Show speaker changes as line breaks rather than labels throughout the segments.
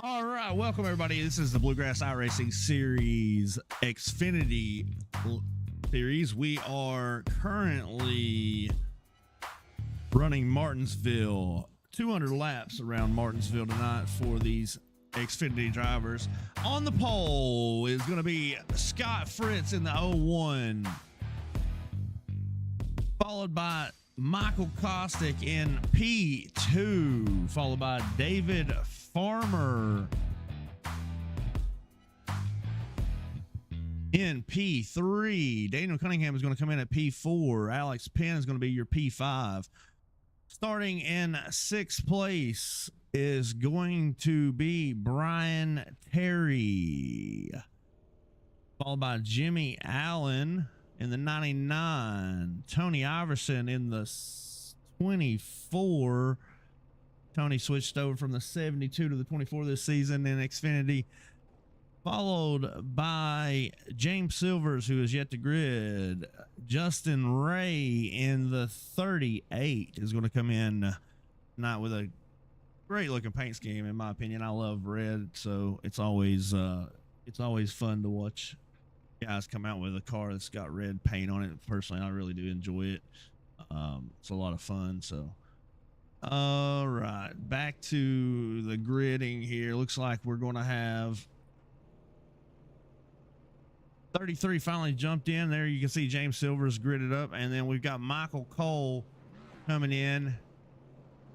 All right, welcome everybody. This is the Bluegrass iRacing Series Xfinity series. We are currently running Martinsville, 200 laps around Martinsville tonight for these Xfinity drivers. On the pole is going to be Scott Fritz in the 01, followed by Michael Kostick in P2, followed by David Farmer in P3. Daniel Cunningham is going to come in at P4. Alex Penn is going to be your P5. Starting in sixth place is going to be Brian Terry, followed by Jimmy Allen in the 99. Tony Iverson in the 24. Tony switched over from the 72 to the 24 this season in Xfinity, followed by James Silvers, who is yet to grid. Justin Ray in the 38 is going to come in tonight with a great looking paint scheme. In my opinion, I love red, so it's always fun to watch guys come out with a car that's got red paint on it. Personally, I really do enjoy it. It's a lot of fun. So all right, back to the gridding here. Looks like we're going to have 33 finally jumped in there. You can see James Silver's gridded up, and then we've got Michael Cole coming in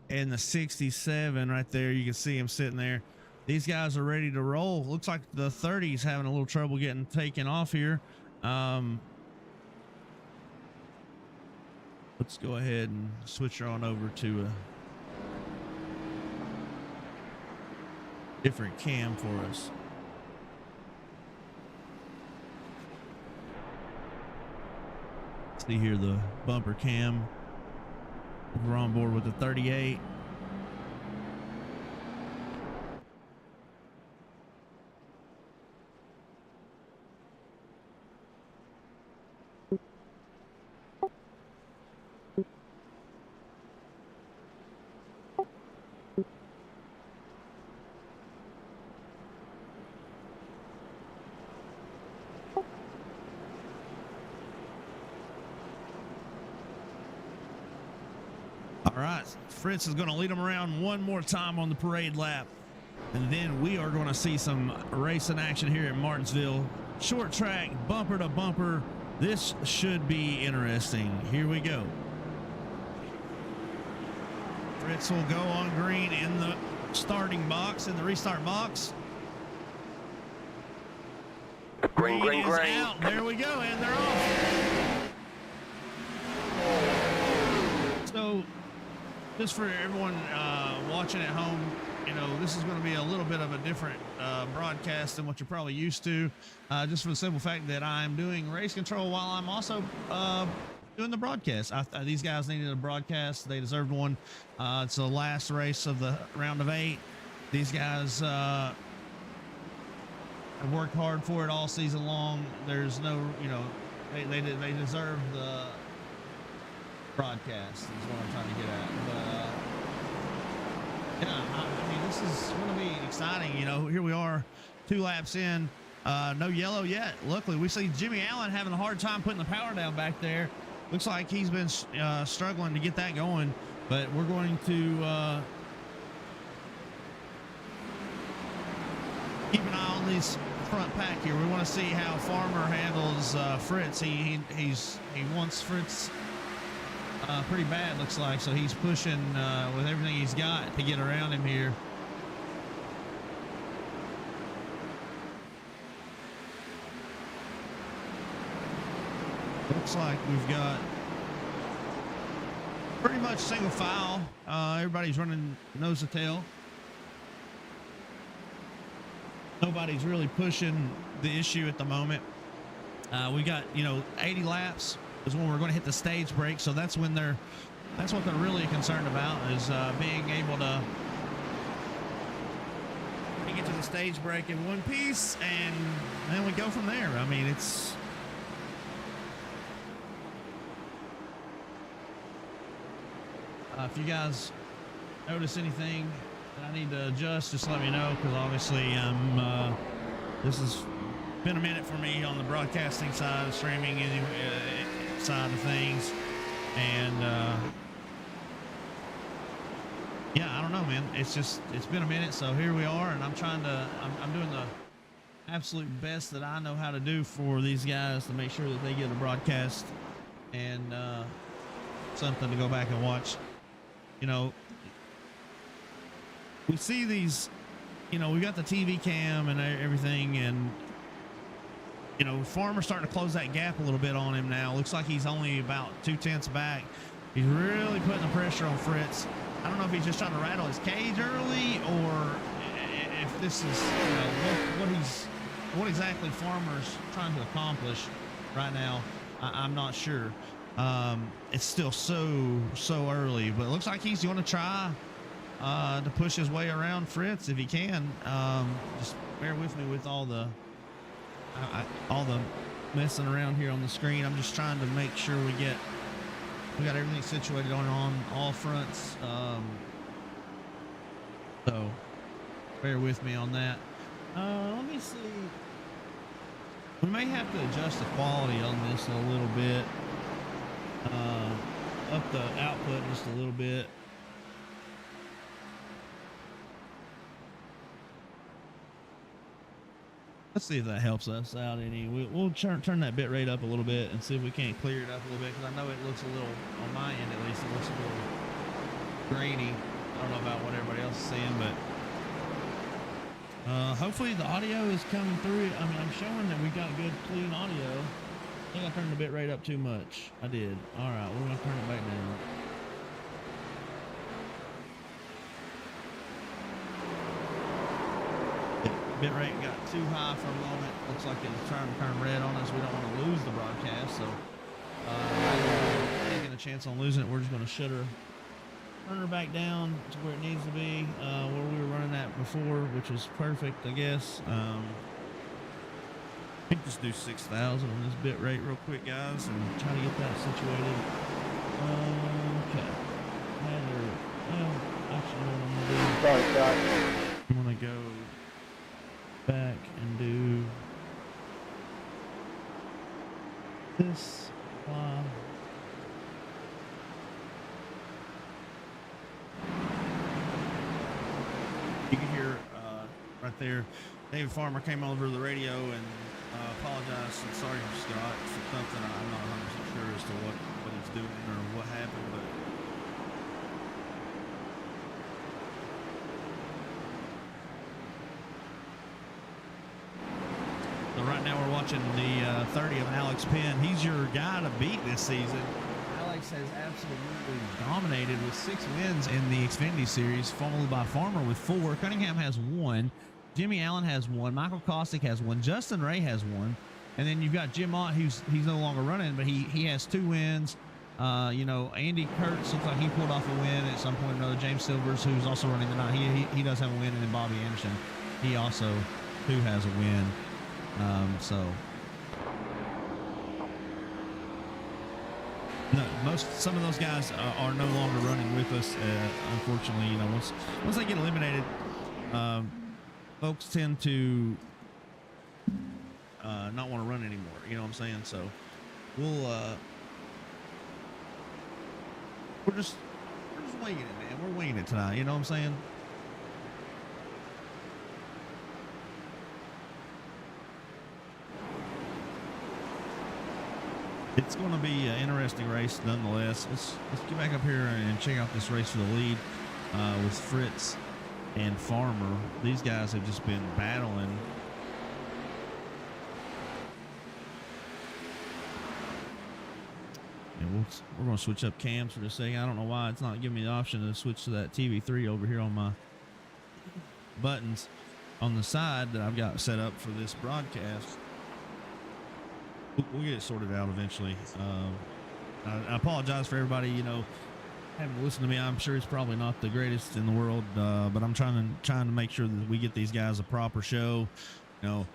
the 67 right there. You can see him sitting there. These guys are ready to roll. Looks like the 30's having a little trouble getting taken off here. Let's go ahead and switch her on over to a different cam for us. See here the bumper cam. We're on board with the 38. All right, Fritz is going to lead them around one more time on the parade lap, and then we are going to see some racing action here at Martinsville. Short track, bumper to bumper. This should be interesting. Here we go. Fritz will go on green in the starting box, in the restart box. Green is out. There we go, and they're off. So, just for everyone watching at home, you know, this is going to be a little bit of a different broadcast than what you're probably used to, just for the simple fact that I'm doing race control while I'm also doing the broadcast. These guys needed a broadcast. They deserved one. It's the last race of the round of 8. These guys have worked hard for it all season long. There's no, you know, they deserve the broadcast is what I'm trying to get at. But yeah, I mean, this is going to be exciting. You know, here we are 2 laps in, no yellow yet. Luckily, we see Jimmy Allen having a hard time putting the power down back there. Looks like he's been struggling to get that going, but we're going to keep an eye on these front pack here. We want to see how Farmer handles Fritz. He wants Fritz pretty bad, looks like, so he's pushing with everything he's got to get around him here. Looks like we've got pretty much single file. Everybody's running nose to tail. Nobody's really pushing the issue at the moment. We got, you know, 80 laps is when we're going to hit the stage break, so that's when that's what they're really concerned about, is being able to get to the stage break in one piece, and then we go from there. I mean, it's if you guys notice anything I need to adjust, just let me know, because obviously this has been a minute for me on the broadcasting side, streaming side of things, and yeah, I don't know, man. It's been a minute, so here we are, and I'm doing the absolute best that I know how to do for these guys to make sure that they get a broadcast and something to go back and watch. You know, we see these, you know, we got the TV cam and everything, and you know, Farmer's starting to close that gap a little bit on him now. Looks like he's only about 2/10 back. He's really putting the pressure on Fritz. I don't know if he's just trying to rattle his cage early, or if this is, you know, what exactly Farmer's trying to accomplish right now. I'm not sure. It's still so early, but it looks like he's going to try to push his way around Fritz if he can. Just bear with me with all the messing around here on the screen. I'm just trying to make sure we got everything situated on all fronts. So bear with me on that. Let me see. We may have to adjust the quality on this a little bit. Up the output just a little bit. Let's see if that helps us out any. We'll turn that bit rate up a little bit and see if we can't clear it up a little bit, because I know it looks a little, on my end at least, it looks a little grainy. I don't know about what everybody else is saying, but hopefully the audio is coming through. I mean, I'm showing that we got good, clean audio. I think I turned the bit rate up too much. I did. All right, we're gonna turn it back down. Bit rate got too high for a moment. Looks like it's trying to turn red on us. We don't want to lose the broadcast, so taking a chance on losing it, we're just going to turn her back down to where it needs to be, where we were running at before, which was perfect, I guess. I think just do 6,000 on this bit rate real quick, guys, and try to get that situated. Okay. Well, actually, what I'm going to do,
Sorry, Scott.
I'm going to go back and do this. You can hear right there, David Farmer came over the radio and apologized and sorry for Scott for something. I'm not 100% sure as to what he's doing or what happened, but right now we're watching the 30 of Alex Penn. He's your guy to beat this season. Alex has absolutely dominated with 6 wins in the Xfinity Series, followed by Farmer with 4. Cunningham has 1. Jimmy Allen has 1. Michael Kostick has 1. Justin Ray has 1. And then you've got Jim Mott, he's no longer running, but he has 2 wins. You know, Andy Kurtz looks like he pulled off a win at some point or another. James Silvers, who's also running tonight, he does have a win. And then Bobby Anderson, he also too has a win. So no, some of those guys are no longer running with us. Unfortunately, you know, once they get eliminated, folks tend to not want to run anymore. You know what I'm saying? So we're just winging it, man. We're winging it tonight. You know what I'm saying? It's going to be an interesting race nonetheless. Let's get back up here and check out this race for the lead with Fritz and Farmer. These guys have just been battling. And we're going to switch up cams for just a second. I don't know why it's not giving me the option to switch to that TV3 over here on my buttons on the side that I've got set up for this broadcast. We'll get it sorted out eventually. I apologize for everybody, you know, having to listen to me. I'm sure it's probably not the greatest in the world, but I'm trying to make sure that we get these guys a proper show. You know,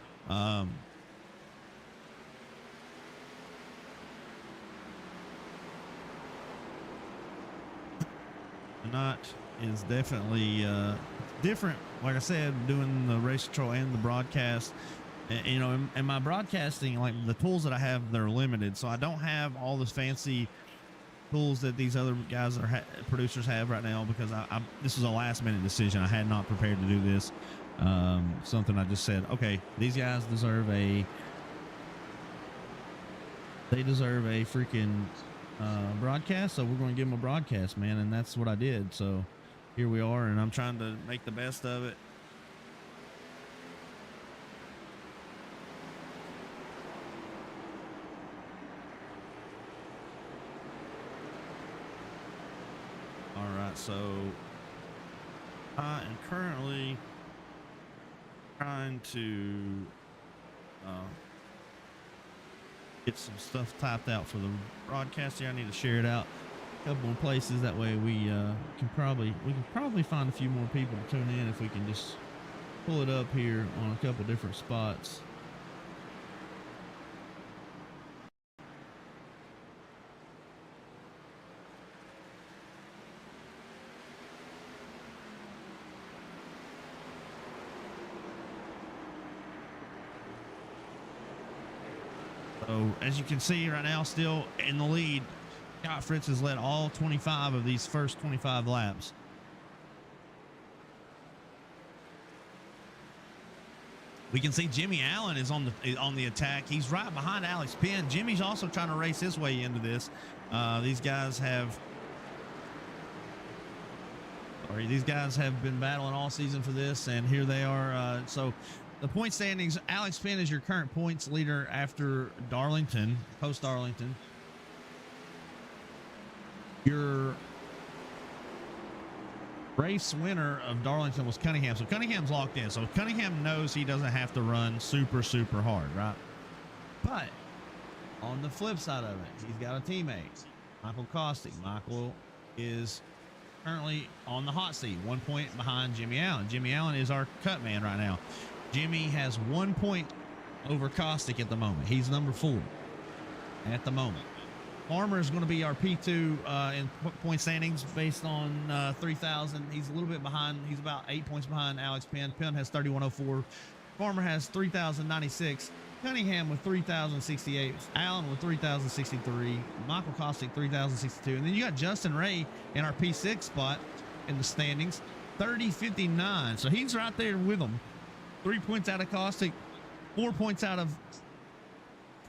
not is definitely different. Like I said, doing the race control and the broadcast. You know, in my broadcasting, like the tools that I have, they're limited, so I don't have all the fancy tools that these other guys are producers have right now, because this was a last minute decision. I had not prepared to do this. Something I just said, okay, these guys deserve a freaking broadcast, so we're going to give them a broadcast, man. And that's what I did. So here we are, and I'm trying to make the best of it. All right, so I am currently trying to get some stuff typed out for the broadcast here. I need to share it out a couple of places. That way we can probably find a few more people to tune in if we can just pull it up here on a couple different spots. So as you can see right now, still in the lead, Scott Fritz has led all 25 of these first 25 laps. We can see Jimmy Allen is on the attack. He's right behind Alex Penn. Jimmy's also trying to race his way into this. These guys have been battling all season for this, and here they are. So the point standings, Alex Penn is your current points leader after Darlington, post Darlington. Your race winner of Darlington was Cunningham. So Cunningham's locked in. So Cunningham knows he doesn't have to run super, super hard, right? But on the flip side of it, he's got a teammate, Michael Kostick. Michael is currently on the hot seat, 1 point behind Jimmy Allen. Jimmy Allen is our cut man right now. Jimmy has 1 point over Kostick at the moment. He's number 4 at the moment. Farmer is going to be our P2 in point standings based on 3,000. He's a little bit behind. He's about 8 points behind Alex Penn. Penn has 3,104. Farmer has 3,096. Cunningham with 3,068. Allen with 3,063. Michael Kostick 3,062. And then you got Justin Ray in our P6 spot in the standings, 30,59. So he's right there with them. 3 points out of Kostick, 4 points out of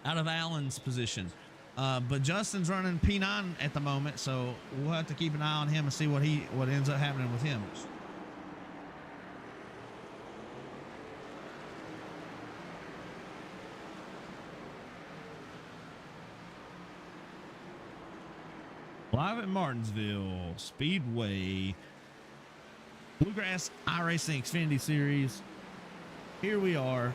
Allen's position. But Justin's running P9 at the moment, so we'll have to keep an eye on him and see what ends up happening with him. Live at Martinsville Speedway, Bluegrass iRacing Xfinity Series. Here we are.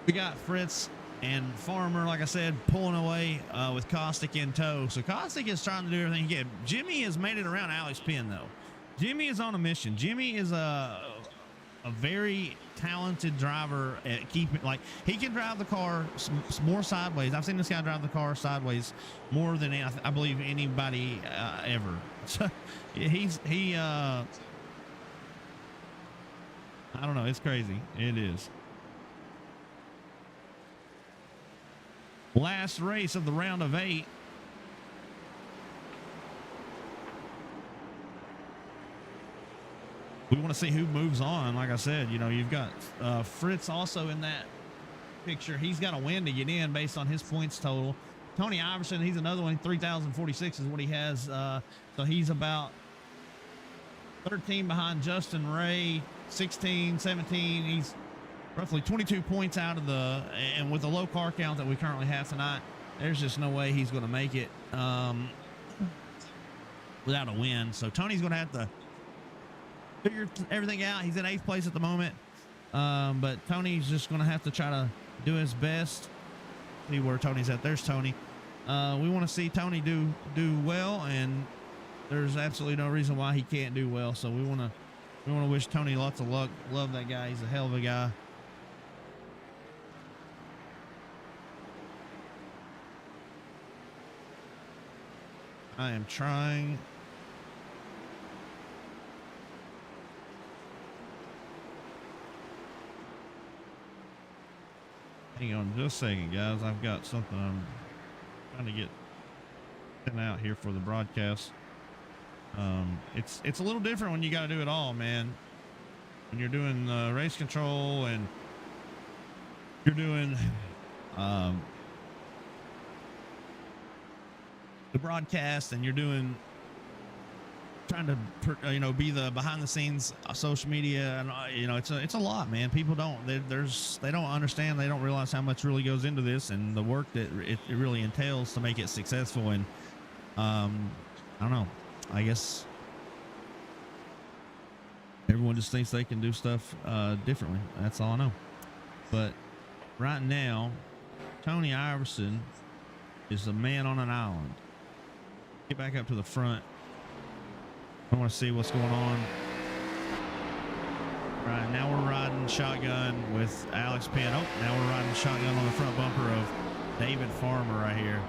We got Fritz and Farmer, like I said, pulling away with Kostick in tow. So Kostick is trying to do everything he can. Jimmy has made it around Alex Penn, though. Jimmy is on a mission. Jimmy is a very talented driver at keeping, like, he can drive the car more sideways. I've seen this guy drive the car sideways more than I believe anybody ever. So I don't know. It's crazy. It is. Last race of the round of 8. We want to see who moves on. Like I said, you know, you've got Fritz also in that picture. He's got a win to get in based on his points total. Tony Iverson, he's another one. 3,046 is what he has. So he's about 13 behind Justin Ray, 16, 17. He's roughly 22 points out of and with the low car count that we currently have tonight, there's just no way he's going to make it without a win. So Tony's going to have to figure everything out. He's in 8th place at the moment, but Tony's just going to have to try to do his best. See where Tony's at. There's Tony. We want to see Tony do well, and there's absolutely no reason why he can't do well. So we want to wish Tony lots of luck. Love that guy. He's a hell of a guy. I am trying. Hang on just a second, guys. I've got something I'm trying to get sent out here for the broadcast. It's a little different when you got to do it all, man. When you're doing race control and you're doing the broadcast and you're doing trying to be the behind the scenes social media, and it's a lot, man. People they don't understand, they don't realize how much really goes into this and the work that it really entails to make it successful. And I don't know, I guess everyone just thinks they can do stuff differently. That's all I know. But right now, Tony Iverson is a man on an island. Get back up to the front. I want to see what's going on. Right now we're riding shotgun with Alex Penn. Oh, now we're riding shotgun on the front bumper of David Farmer right here.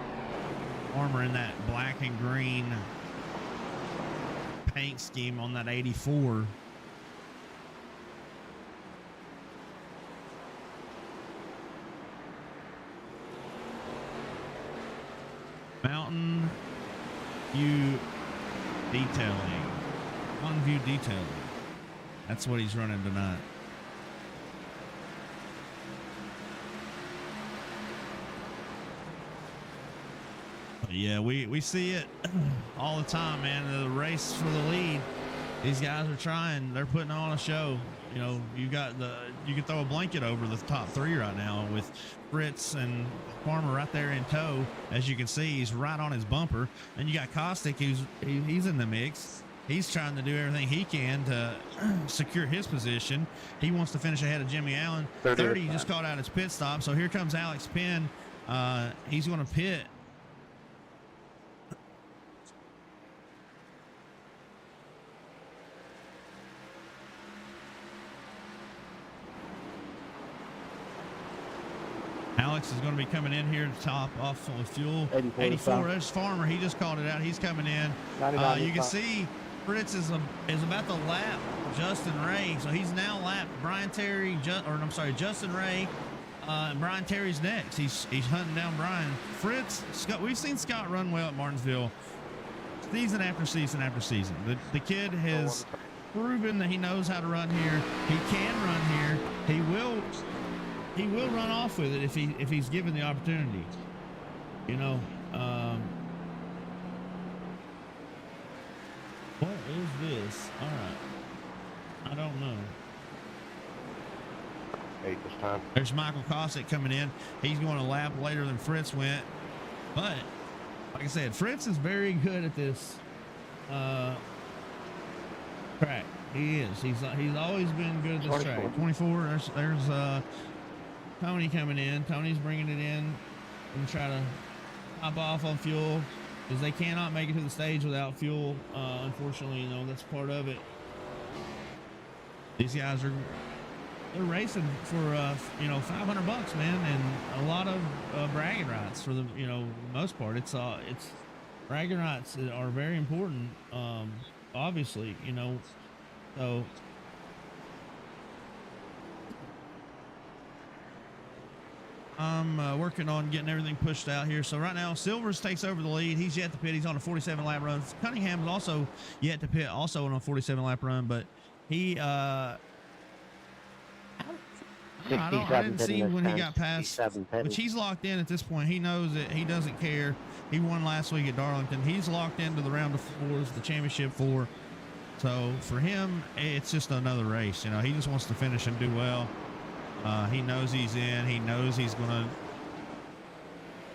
Farmer in that black and green paint scheme on that 84. Mountain View Detailing. One View Detailing. That's what he's running tonight. But yeah, we see it all the time, man. The race for the lead. These guys are trying. They're putting on a show. You know, you can throw a blanket over the top three right now with Fritz and Farmer right there in tow. As you can see, he's right on his bumper. And you got Kostick, he's in the mix. He's trying to do everything he can to secure his position. He wants to finish ahead of Jimmy Allen. 30 just caught out his pit stop. So here comes Alex Penn. He's going to pit. Alex is going to be coming in here to top off with fuel. 84. There's Farmer. He just called it out. He's coming in. You can see Fritz is about to lap Justin Ray. So he's now lapped Justin Ray. And Brian Terry's next. He's hunting down Brian. Fritz, Scott, we've seen Scott run well at Martinsville season after season after season. The kid has proven that he knows how to run here. He can run here. He will run off with it if he's given the opportunity. You know, what is this? All right, I don't know.
8 this time.
There's Michael Kostick coming in. He's going a lap later than Fritz went, but like I said, Fritz is very good at this track. He is. He's always been good at this 24. Track. 24. There's Tony coming in. Tony's bringing it in and try to hop off on fuel because they cannot make it to the stage without fuel. Unfortunately, you know, that's part of it. These guys they're racing for $500, man, and a lot of bragging rights for the most part. It's bragging rights are very important. Obviously, so. I'm working on getting everything pushed out here. So right now, Silvers takes over the lead. He's yet to pit. He's on a 47-lap run. Cunningham's also yet to pit, also on a 47-lap run. But he, I didn't see when he got past, which he's locked in at this point. He knows it. He doesn't care. He won last week at Darlington. He's locked into the round of fours, the championship four. So for him, it's just another race. He just wants to finish and do well. He knows he's in. He knows he's going to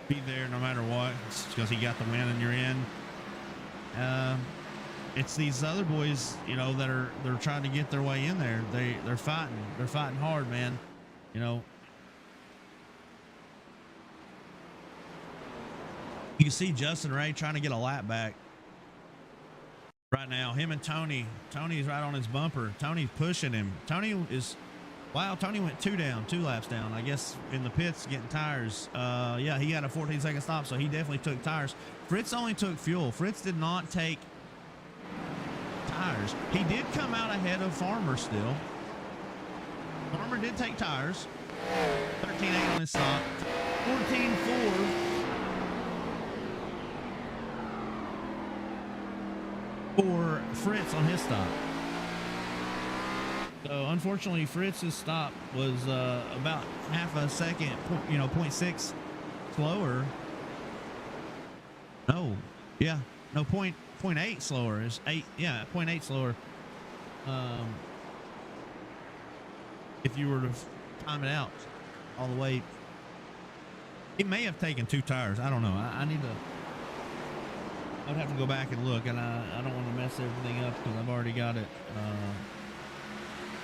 be there no matter what. It's because he got the win and you're in. It's these other boys, that they're trying to get their way in there. They're fighting. They're fighting hard, man. You can see Justin Ray trying to get a lap back right now. Him and Tony. Tony's right on his bumper. Tony's pushing him. Tony is Wow, Tony went 2 laps down. I guess in the pits getting tires. Yeah, he had a 14-second stop, so he definitely took tires. Fritz only took fuel. Fritz did not take tires. He did come out ahead of Farmer still. Farmer did take tires. 13.8 on his stop. 14.4 for Fritz on his stop. So unfortunately, Fritz's stop was about half a second, 0.6 slower. No, yeah, no, 0.8 slower is 8. Yeah, 0.8 slower. If you were to time it out all the way, he may have taken 2 tires. I don't know. I need to. I'd have to go back and look, and I don't want to mess everything up because I've already got it.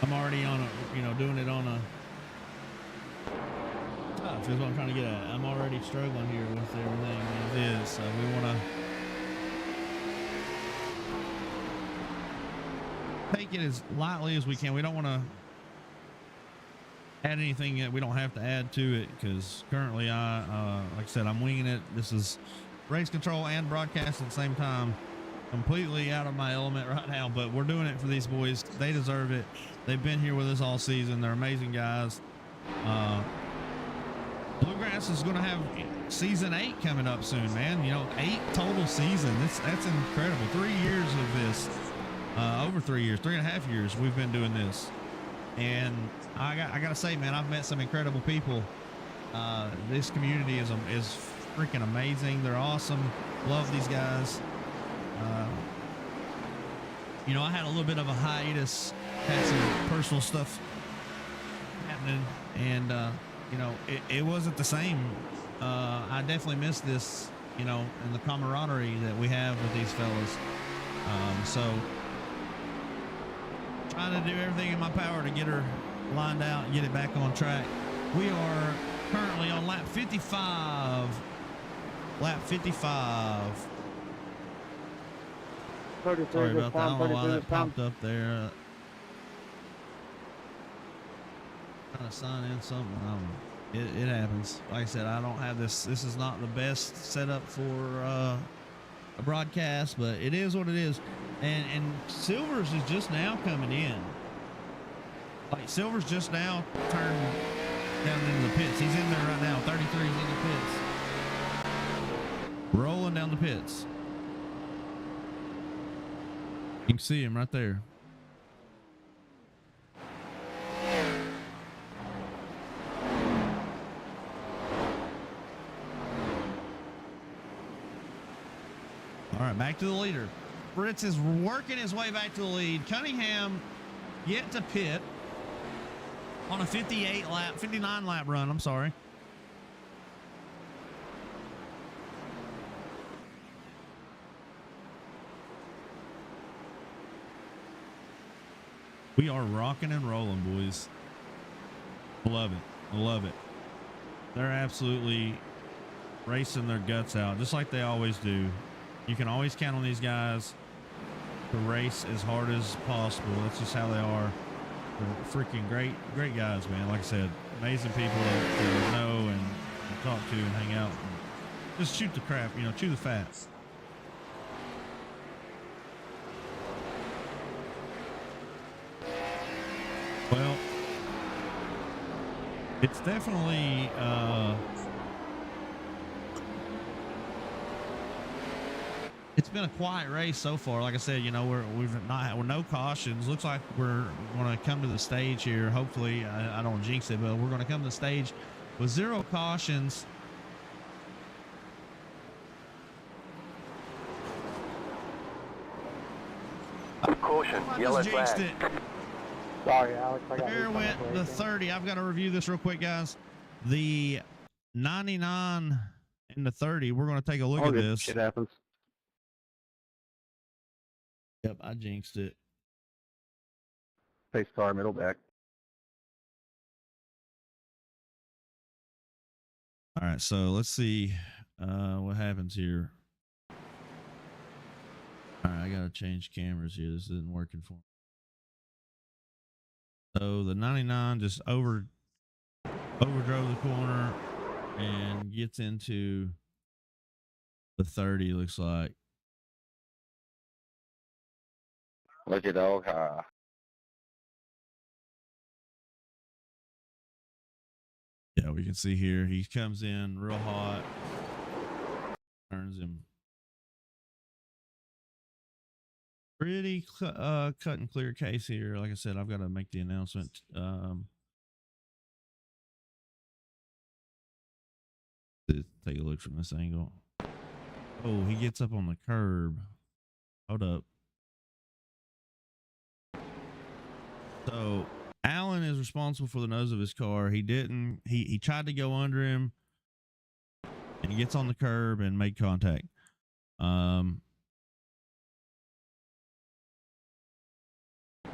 I'm already on a, doing it on a tough is what I'm trying to get at. I'm already struggling here with everything as is, so we want to take it as lightly as we can. We don't want to add anything that we don't have to add to it because currently like I said, I'm winging it. This is race control and broadcast at the same time. Completely out of my element right now, but we're doing it for these boys. They deserve it. They've been here with us all season. They're amazing guys. Bluegrass is going to have season 8 coming up soon, man. 8 total seasons. That's incredible. 3 years of this, over 3 years, 3.5 years we've been doing this. And I got to say, man, I've met some incredible people. This community is freaking amazing. They're awesome. Love these guys. I had a little bit of a hiatus, had some personal stuff happening, and it wasn't the same. I definitely missed this, and the camaraderie that we have with these fellas. So trying to do everything in my power to get her lined out and get it back on track. We are currently on lap 55. Lap 55. Sorry about that. I don't know why that popped up there. Trying to sign in something. It happens. Like I said, I don't have this. This is not the best setup for a broadcast, but it is what it is. And Silvers is just now coming in. Like Silvers just now turned down into the pits. He's in there right now. 33 is in the pits. Rolling down the pits. You can see him right there. All right, back to the leader. Fritz is working his way back to the lead. Cunningham yet to pit on a 59 lap run. I'm sorry. We are rocking and rolling, boys. Love it. Love it. They're absolutely racing their guts out, just like they always do. You can always count on these guys to race as hard as possible. That's just how they are. They're freaking great guys, man. Like I said, amazing people to know and talk to and hang out. And just shoot the crap, chew the fat. Well, it's definitely it's been a quiet race so far. Like I said, we're no cautions. Looks like we're going to come to the stage here. Hopefully, I don't jinx it, but we're going to come to the stage with 0 cautions.
Caution, yellow flag.
Sorry, Alex.
There went the 30. I've got to review this real quick, guys. The 99 and the 30. We're going to take a look at this.
Shit happens.
Yep, I jinxed it.
Pace car, middle back.
All right, so let's see what happens here. All right, I got to change cameras here. This isn't working for me. So the 99 just overdrove the corner and gets into the 30, looks like.
Lucky dog.
Yeah, we can see here he comes in real hot, turns him pretty cut and clear case here. Like I said, I've got to make the announcement. Let's take a look from this angle. Oh, he gets up on the curb. Hold up. So Allen is responsible for the nose of his car. He didn't. He tried to go under him, and he gets on the curb and made contact.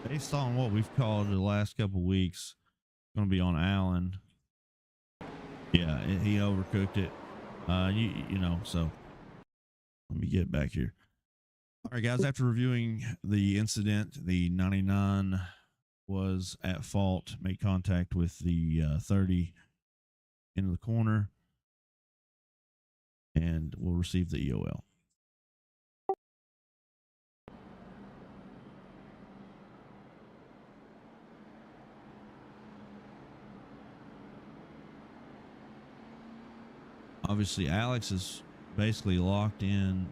Based on what we've called the last couple of weeks, it's going to be on Allen. Yeah, he overcooked it. You know, so let me get back here. All right, guys, after reviewing the incident, the 99 was at fault, made contact with the 30 into the corner, and will receive the EOL. Obviously, Alex is basically locked in.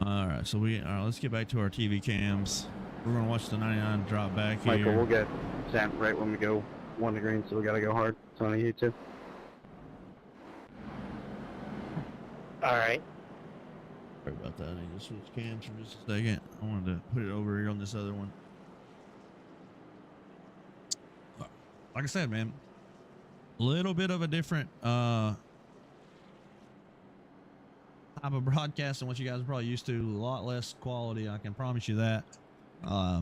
All right, so let's get back to our TV cams. We're gonna watch the 99 drop back here.
Michael, we'll get Sam right when we go 1 to green, so we gotta go hard. It's on you too.
All right.
Sorry about that. I need to switch cams for just a second. I wanted to put it over here on this other one. Like I said, man, a little bit of a different type of broadcast than what you guys are probably used to. A lot less quality, I can promise you that,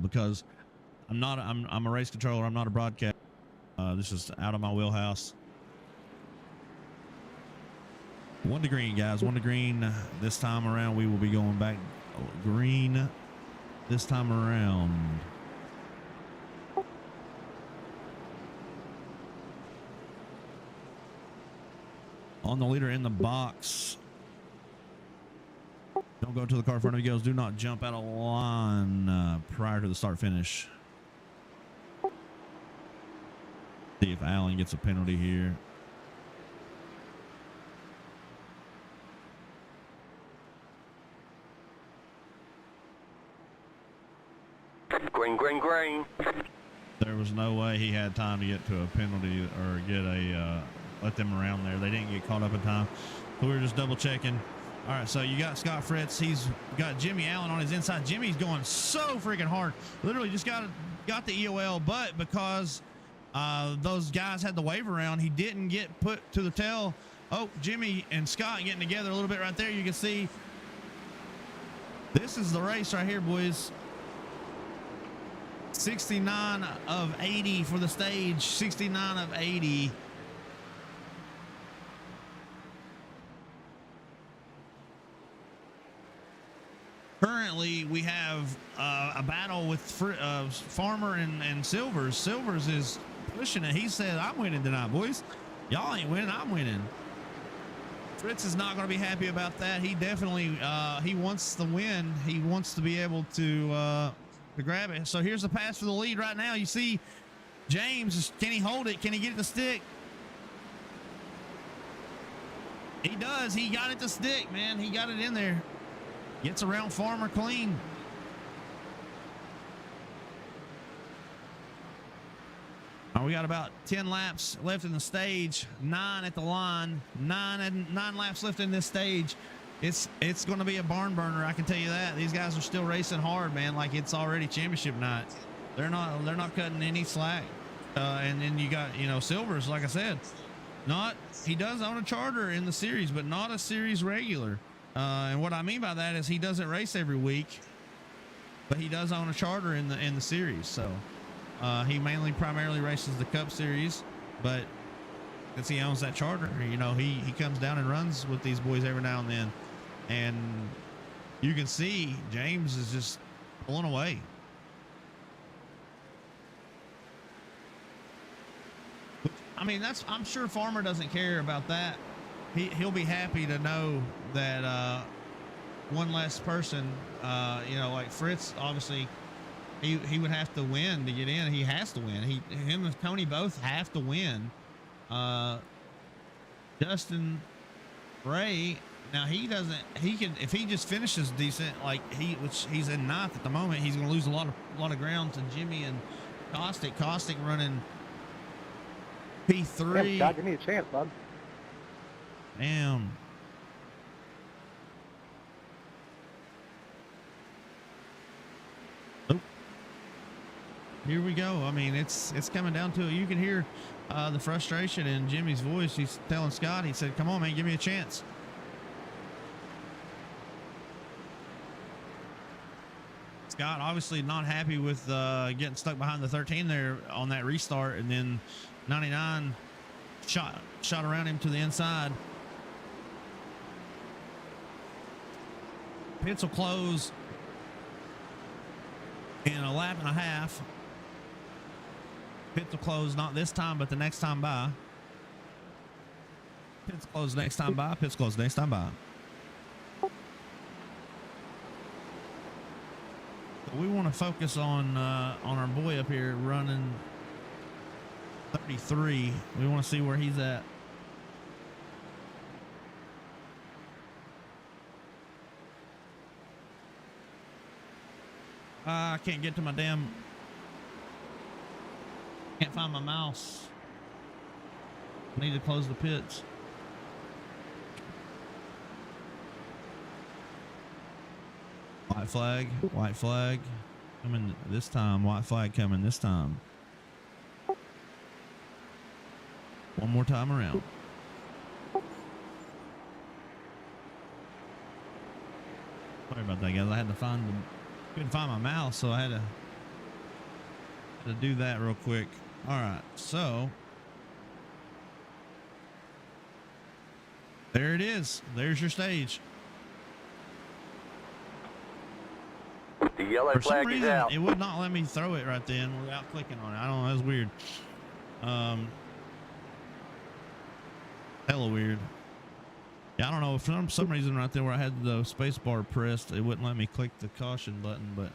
because I'm a race controller. I'm not a broadcaster. This is out of my wheelhouse. 1 to green, guys. 1 to green. This time around, we will be going back green this time around. On the leader in the box. Don't go to the car in front of you, girls. Do not jump out of line prior to the start finish. See if Allen gets a penalty here.
Green, green, green.
There was no way he had time to get to a penalty or get a let them around there. They didn't get caught up in time. So we were just double checking. All right, so you got Scott Fritz. He's got Jimmy Allen on his inside. Jimmy's going so freaking hard. Literally just got the EOL, but because those guys had the wave around, he didn't get put to the tail. Oh, Jimmy and Scott getting together a little bit right there. You can see this is the race right here, boys. 69 of 80 for the stage. 69 of 80. Currently, we have a battle with Farmer and Silvers. Silvers is pushing it. He said, I'm winning tonight, boys. Y'all ain't winning, I'm winning. Fritz is not going to be happy about that. He definitely, he wants the win. He wants to be able to grab it. So here's the pass for the lead right now. You see James, can he hold it? Can he get it to stick? He does. He got it to stick, man. He got it in there. Gets around Farmer clean. We got about 10 laps left in the stage, 9 at the line, 9 laps left in this stage. It's going to be a barn burner, I can tell you that. These guys are still racing hard, man. Like it's already championship night. They're not cutting any slack. And then you got, Silvers, like I said, he does own a charter in the series, but not a series regular. And what I mean by that is he doesn't race every week, but he does own a charter in the series. So he primarily races the Cup Series, but since he owns that charter, he comes down and runs with these boys every now and then. And you can see James is just pulling away. I mean, I'm sure Farmer doesn't care about that. He'll be happy to know that one less person, like Fritz, obviously he would have to win to get in. He has to win. Him and Tony both have to win. Justin Ray, now he can, if he just finishes decent, which he's in ninth at the moment, he's going to lose a lot of ground to Jimmy and Caustic running P3.
Damn, God, give me a chance, bud.
Damn. Oh. Here we go. I mean, it's coming down to it. You can hear the frustration in Jimmy's voice. He's telling Scott, he said, come on, man, give me a chance. Scott obviously not happy with getting stuck behind the 13 there on that restart, and then 99 shot around him to the inside. Pits will close in a lap and a half. Pits will close not this time, but the next time by. Pits close next time by. Pits close next time by. So we want to focus on our boy up here running 33. We want to see where he's at. I can't get to my damn. Can't find my mouse. I need to close the pits. White flag. White flag. Coming this time. White flag coming this time. One more time around. Sorry about that, guys. I had to couldn't find my mouse, so I had to do that real quick. All right, so there it is. There's your stage.
The yellow
For some
flag
reason,
is out.
it would not let me throw it right then without clicking on it. I don't know. That's weird. Hella weird. Yeah, I don't know. For some reason right there where I had the space bar pressed, it wouldn't let me click the caution button, but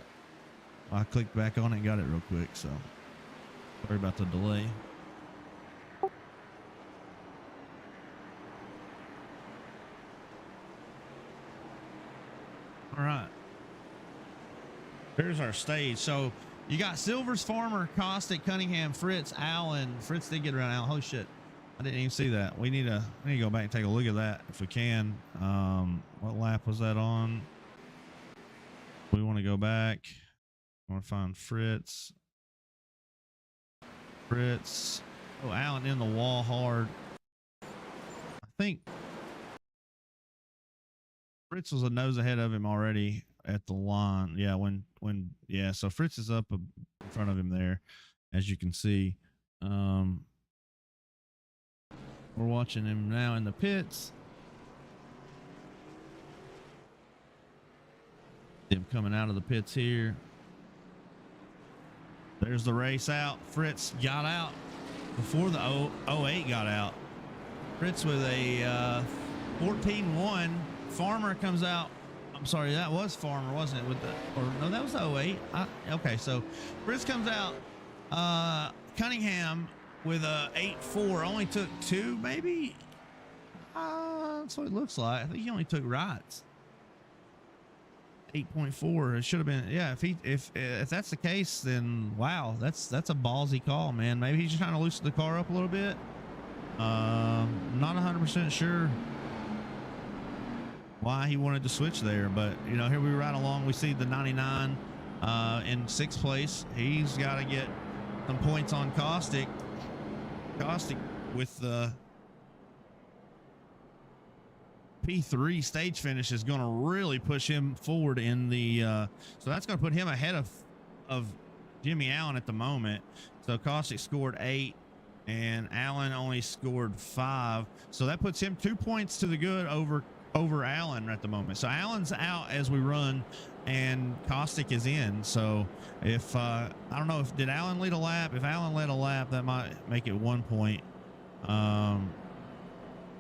I clicked back on it and got it real quick. So sorry about the delay. All right. Here's our stage. So you got Silvers, Farmer, Caustic, Cunningham, Fritz, Allen. Fritz did get around Allen. Holy shit. I didn't even see that. We need to go back and take a look at that if we can. What lap was that on? We want to go back. I want to find Fritz. Oh, Allen in the wall hard. I think Fritz was a nose ahead of him already at the line. Yeah, yeah. So Fritz is up in front of him there, as you can see. We're watching him now in the pits. Him coming out of the pits here. There's the race out. Fritz got out before the 08 got out. Fritz with a 14-1. Farmer comes out. I'm sorry, that was Farmer, wasn't it? No, that was the 08. Okay, so Fritz comes out. Cunningham with a 8.4 only took 2, maybe. That's what it looks like. I think he only took rights. 8.4. It should have been. Yeah, if that's the case, then wow, that's a ballsy call, man. Maybe he's just trying to loosen the car up a little bit. Not 100% sure why he wanted to switch there, but here we ride along. We see the 99 in 6th place. He's got to get some points on Caustic with the P3 stage finish is going to really push him forward in the so that's going to put him ahead of Jimmy Allen at the moment. So Caustic scored 8 and Allen only scored 5, so that puts him 2 points to the good over over Allen at the moment. So Allen's out as we run and Caustic is in. So if I don't know if did Allen lead a lap. If Allen led a lap, that might make it 1 point. And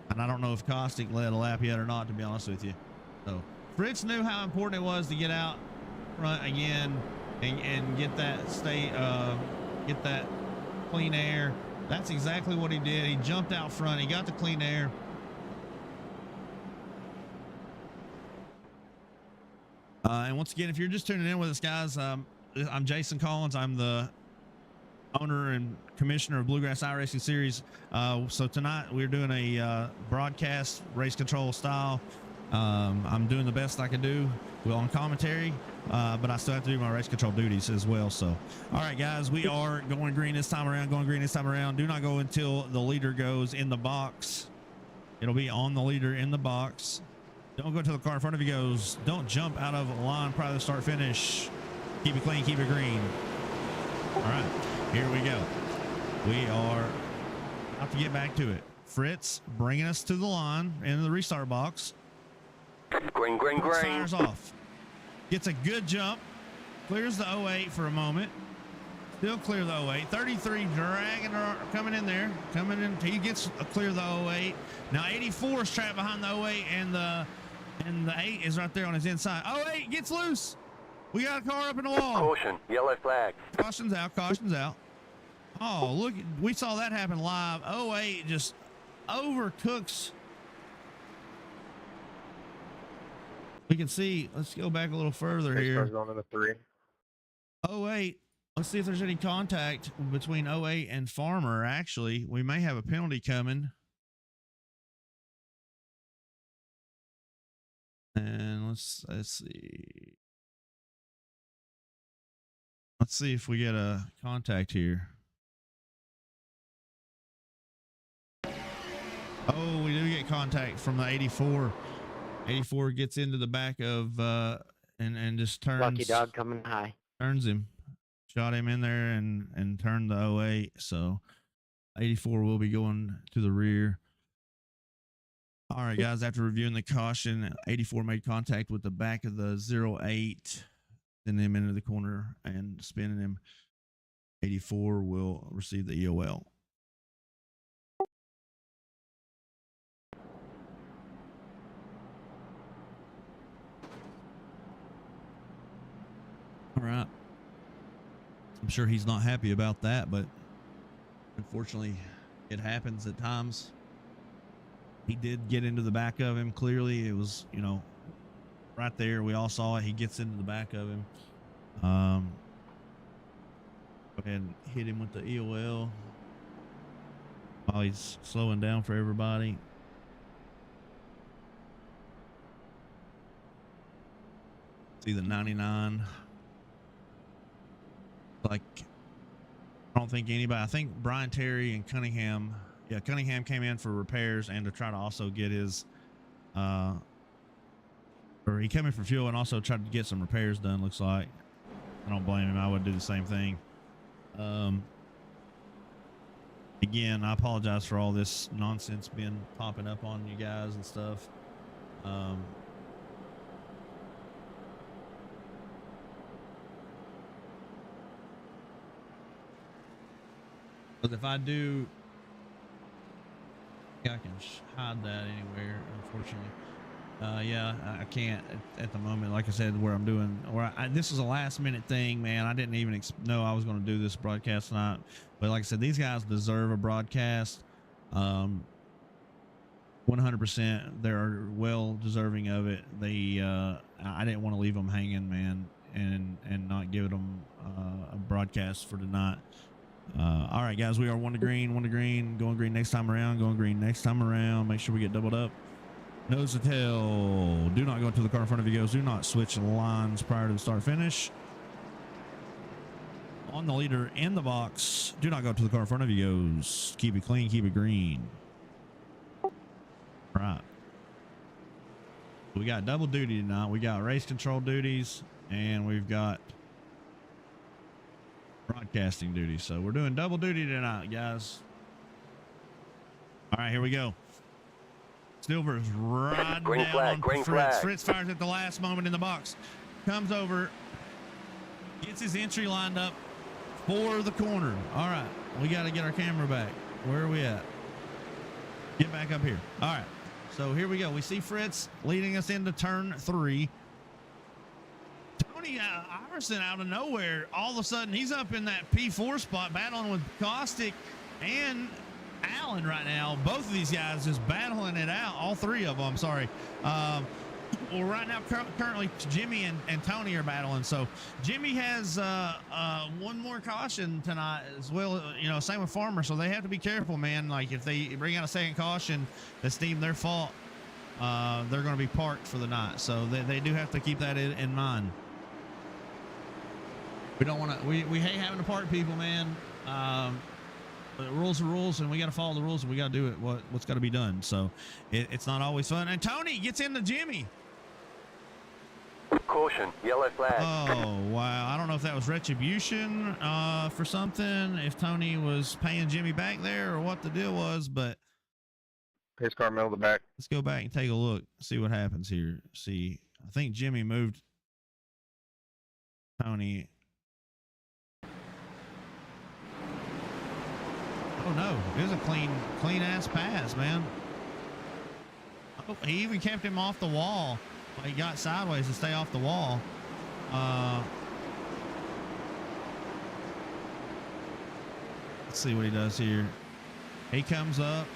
I don't know if Caustic led a lap yet or not, to be honest with you. So Fritz knew how important it was to get out front again and get that get that clean air. That's exactly what he did. He jumped out front. He got the clean air. And once again, if you're just tuning in with us, guys, I'm Jason Collins. I'm the owner and commissioner of Bluegrass iRacing Series. So tonight we're doing a broadcast race control style. I'm doing the best I can do on commentary, but I still have to do my race control duties as well. So, all right, guys, we are going green this time around. Going green this time around. Do not go until the leader goes in the box. It'll be on the leader in the box. Don't go until the car in front of you goes. Don't jump out of a line prior to the start finish. Keep it clean, keep it green. All right, here we go. We are about to get back to it. Fritz bringing us to the line into the restart box.
Green, green, green.
Fires off. Gets a good jump. Clears the 08 for a moment. Still clear the 08. 33 dragging her, coming in there. Coming in. He gets a clear the 08. Now 84 is trapped behind the 08 and the 8 is right there on his inside. 08 gets loose. We got a car up in the wall.
Caution, yellow flag.
Caution's out. Caution's out. Oh, look. We saw that happen live. 08 just overcooks. We can see. Let's go back a little further here.
Going to the 3.
08. Let's see if there's any contact between 08 and Farmer. Actually, we may have a penalty coming. And let's see. Let's see if we get a contact here. Oh, we do get contact from the 84. 84 gets into the back of and just turns.
Lucky dog coming high.
Turns him. Shot him in there and turned the 08. So 84 will be going to the rear. All right, guys, after reviewing the caution, 84 made contact with the back of the 08, sending him into the corner and spinning him. 84 will receive the EOL. All right. I'm sure he's not happy about that, but unfortunately it happens at times. He did get into the back of him. Clearly it was, you know, right there. We all saw it. He gets into the back of him. Go ahead and hit him with the EOL while he's slowing down for everybody. See the 99. Like, I don't think anybody, I think Brian Terry and Cunningham, yeah, Cunningham came in for repairs and to try to also get his, or he came in for fuel and also tried to get some repairs done, looks like. I don't blame him. I would do the same thing. Again, I apologize for all this nonsense being popping up on you guys and stuff. But if I do, I can hide that anywhere, unfortunately. Yeah, I can't at the moment. Like I said, where I'm doing, this is a last minute thing, man. I didn't even know I was going to do this broadcast tonight. But like I said, these guys deserve a broadcast. 100%. They're well deserving of it. I didn't want to leave them hanging, man, and not give them a broadcast for tonight. All right, guys, we are one to green, going green next time around, make sure we get doubled up. Nose to tail. Do not go into the car in front of you goes. Do not switch lines prior to the start finish. On the leader in the box. Do not go to the car in front of you goes. Keep it clean, keep it green. All right. We got double duty tonight. We got race control duties and we've got broadcasting duty. So we're doing double duty tonight, guys. All right, here we go. Silver's riding
Green
down
flag,
on
green
Fritz.
flag.
Fritz fires at the last moment in the box. Comes over, gets his entry lined up for the corner. All right, we got to get our camera back. Where are we at? Get back up here. All right, so here we go. We see Fritz leading us into turn 3. Tony Iverson out of nowhere, all of a sudden he's up in that P4 spot battling with Caustic and Allen right now. Both of these guys just battling it out. All three of them, sorry. Well, right now, currently Jimmy and Tony are battling. So Jimmy has one more caution tonight as well. You know, same with Farmer. So they have to be careful, man. Like if they bring out a second caution that's deemed their fault, they're going to be parked for the night. So they do have to keep that in mind. We don't want to. We hate having to park people, man. But the rules are rules, and we got to follow the rules, and we got to do it what's got to be done. So it's not always fun. And Tony gets into Jimmy.
Caution, yellow flag.
Oh, wow. I don't know if that was retribution for something, if Tony was paying Jimmy back there or what the deal was, but
Pace car middle of the back.
let's go back and take a look, see what happens here. See, I think Jimmy moved Tony. Oh, no. It was a clean ass pass, man. Oh, he even kept him off the wall. He got sideways to stay off the wall. Let's see what he does here. He comes up.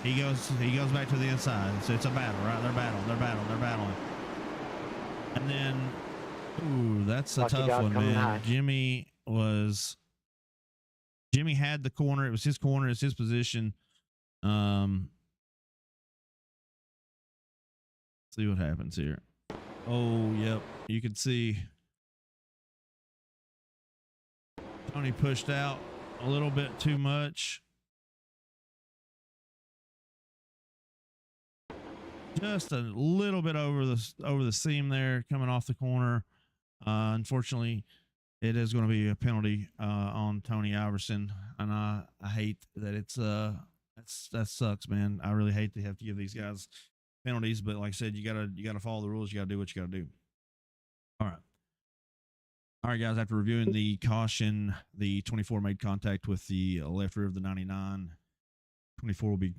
He goes back to the inside. So it's a battle, right? They're battling. And then, ooh, that's a tough one, man. Jimmy had the corner. It was his corner. It's his position. See what happens here. Oh, yep. You can see Tony pushed out a little bit too much. Just a little bit over the seam there, coming off the corner. Unfortunately, it is going to be a penalty on Tony Iverson, and I hate that that sucks, man. I really hate to have to give these guys penalties, but like I said, you gotta follow the rules. You gotta do what you gotta do. All right, guys. After reviewing the caution, the 24 made contact with the left rear of the 99. 24 will be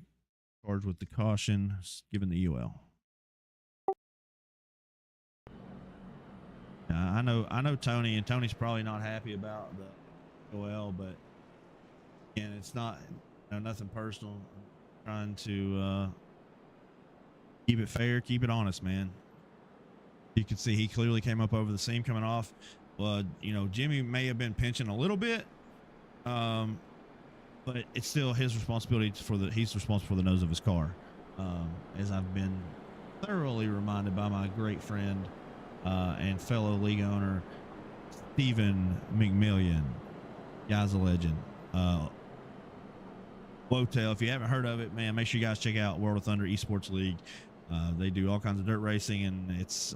charged with the caution, given the UL. I know Tony, and Tony's probably not happy about the OL, but again, it's not nothing personal. I'm trying to keep it fair, keep it honest, man. You can see he clearly came up over the seam coming off. Well, Jimmy may have been pinching a little bit, but it's still his responsibility he's responsible for the nose of his car. As I've been thoroughly reminded by my great friend and fellow league owner, Stephen McMillian. Guy's a legend. Wotel, if you haven't heard of it, man, make sure you guys check out World of Thunder Esports League. They do all kinds of dirt racing, and it's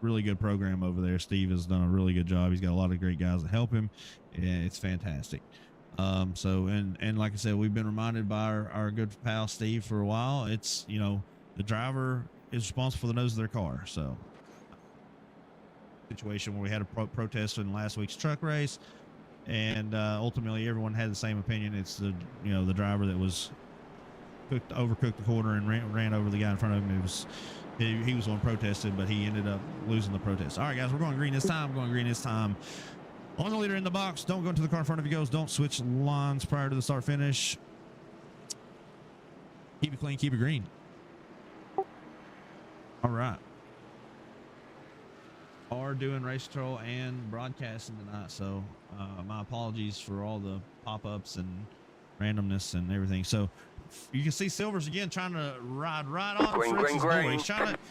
really good program over there. Steve has done a really good job. He's got a lot of great guys that help him, and it's fantastic. And like I said, we've been reminded by our good pal Steve for a while. It's the driver is responsible for the nose of their car. So situation where we had a protest in last week's truck race, and ultimately everyone had the same opinion. It's the driver that was overcooked the corner and ran over the guy in front of him. It was he was the one protested, but he ended up losing the protest. All right, guys, we're going green this time. On the leader in the box, don't go into the car in front of you goes. Don't switch lines prior to the start finish. Keep it clean, keep it green. All right. Are doing race control and broadcasting tonight, so my apologies for all the pop-ups and randomness and everything. So you can see Silver's again trying to ride right on Fritz's door.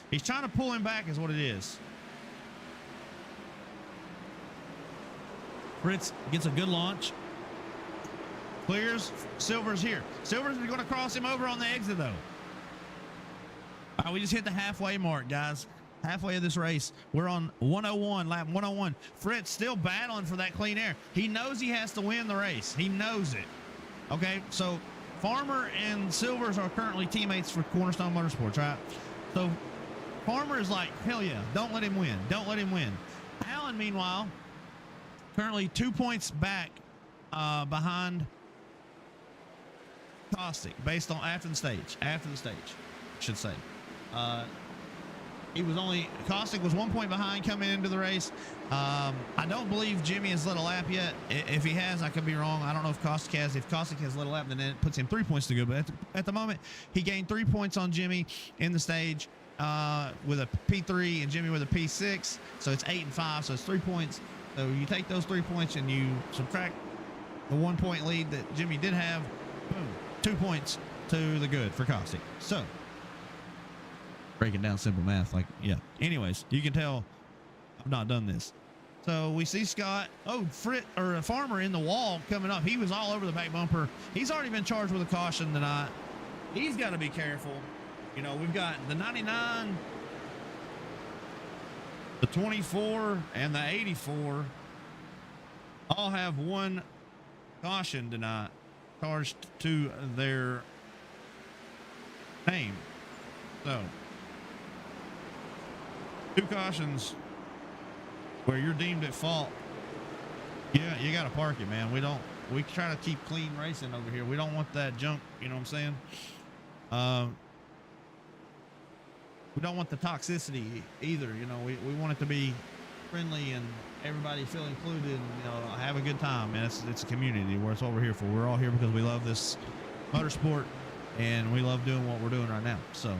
He's trying to pull him back is what it is. Fritz gets a good launch. Clears. Silver's here. Silver's going to cross him over on the exit, though. All right, we just hit the halfway mark, guys. Halfway of this race. We're on 101, lap 101. Fritz still battling for that clean air. He knows he has to win the race. He knows it. Okay, so Farmer and Silvers are currently teammates for Cornerstone Motorsports, right? So Farmer is like, hell yeah, don't let him win. Don't let him win. Allen, meanwhile, currently 2 points back behind Caustic, based on after the stage, I should say. Caustic was 1 point behind coming into the race. I don't believe Jimmy has led a lap yet. If he has, I could be wrong. I don't know if Caustic has. If Caustic has led a lap, then it puts him 3 points to go. But at the moment, he gained 3 points on Jimmy in the stage with a P3 and Jimmy with a P6. So it's 8 and 5. So it's 3 points. So you take those 3 points and you subtract the 1 point lead that Jimmy did have. Boom, 2 points to the good for Caustic. So breaking down simple math, like, yeah. Anyways, you can tell I've not done this. So we see Scott, Farmer in the wall coming up. He was all over the back bumper. He's already been charged with a caution tonight. He's got to be careful. You know, we've got the 99, the 24, and the 84 all have one caution tonight charged to their name. So 2 cautions where you're deemed at fault. Yeah, you got to park it, man. We try to keep clean racing over here. We don't want that junk, you know what I'm saying? We don't want the toxicity either. You know, we want it to be friendly and everybody feel included and, you know, have a good time, man. It's a community where it's what we're here for. We're all here because we love this motorsport and we love doing what we're doing right now. So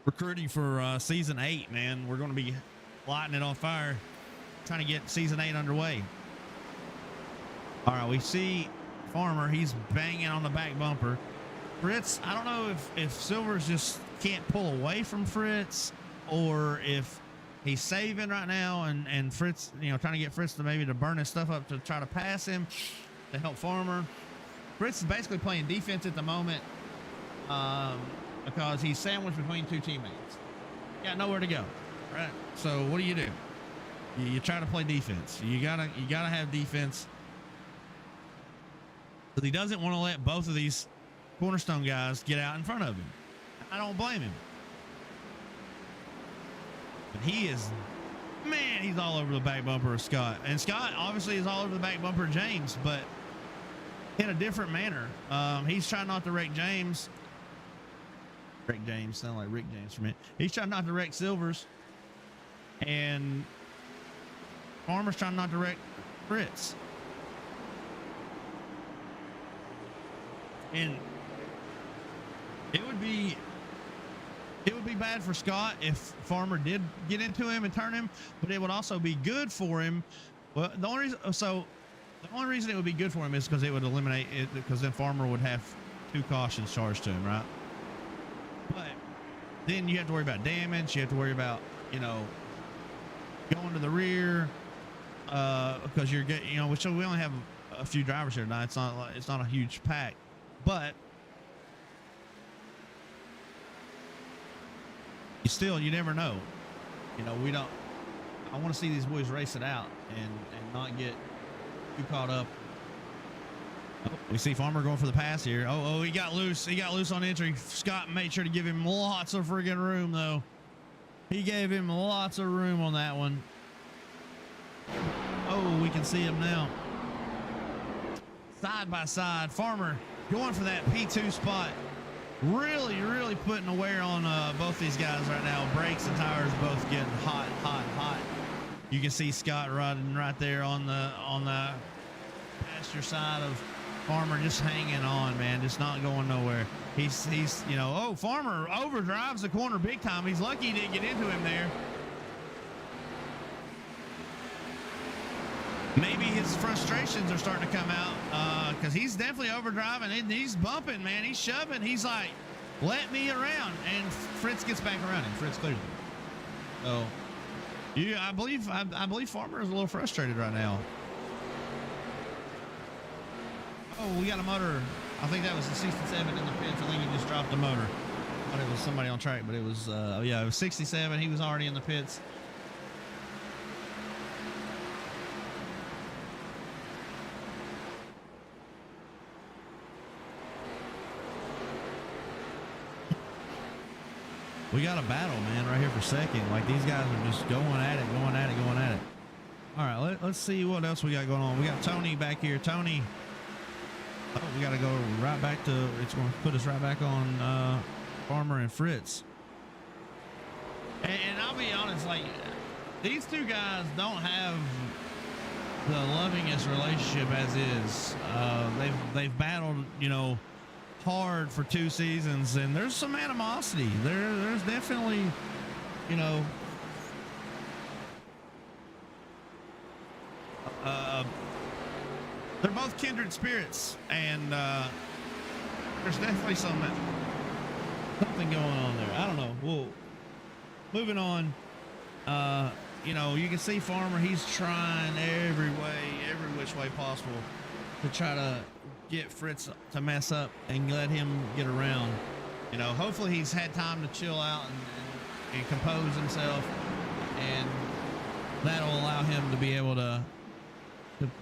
recruiting for season 8, man. We're going to be lighting it on fire, trying to get season 8 underway. All right, we see Farmer. He's banging on the back bumper. Fritz, I don't know if Silvers just can't pull away from Fritz or if he's saving right now and Fritz, you know, trying to get Fritz to maybe to burn his stuff up to try to pass him to help Farmer. Fritz is basically playing defense at the moment because he's sandwiched between 2 teammates. Got nowhere to go, right? So what do? You try to play defense. You gotta have defense. Because he doesn't want to let both of these Cornerstone guys get out in front of him. I don't blame him. But he's all over the back bumper of Scott. And Scott obviously is all over the back bumper of James, but in a different manner. He's trying not to wreck James. Rick James, sound like Rick James for a minute. He's trying not to wreck Silvers. And Farmer's trying not to wreck Fritz. And it would be bad for Scott if Farmer did get into him and turn him, but it would also be good for him. Well, the only reason it would be good for him is because it would eliminate it, because then Farmer would have 2 cautions charged to him, right? But then you have to worry about damage. You have to worry about, you know, going to the rear because you're getting, you know, which we only have a few drivers here tonight. It's not a huge pack. But you never know. You know, I want to see these boys race it out and not get too caught up. Oh, we see Farmer going for the pass here. Oh, he got loose. He got loose on entry. Scott made sure to give him lots of friggin' room, though. He gave him lots of room on that one. Oh, we can see him now. Side by side, Farmer going for that P2 spot. Really, really putting a wear on both these guys right now. Brakes and tires both getting hot, hot, hot. You can see Scott riding right there on the passenger side of Farmer, just hanging on, man, just not going nowhere. He's you know, oh, Farmer overdrives the corner big time. He's lucky he didn't get into him there. Maybe his frustrations are starting to come out because he's definitely overdriving and he's bumping, man. He's shoving. He's like, let me around. And Fritz gets back around him. Fritz clears him. So, I believe Farmer is a little frustrated right now. Oh, we got a motor. I think that was the 67 in the pits. I think he just dropped the motor. I thought it was somebody on track, but it was, yeah, it was 67. He was already in the pits. we got a battle, man, right here for second. Like these guys are just going at it, going at it, going at it. All right, let's see what else we got going on. We got Tony back here. Tony, oh, we got to go right back to, it's going to put us right back on Farmer and Fritz. And I'll be honest, like these two guys don't have the lovingest relationship as is. They've battled, you know, hard for 2 seasons, and there's some animosity. There's definitely, you know, they're both kindred spirits, and there's definitely something going on there. I don't know. Well, moving on. You know, you can see Farmer, he's trying every which way possible to try to get Fritz to mess up and let him get around. You know, hopefully he's had time to chill out and compose himself, and that'll allow him to be able to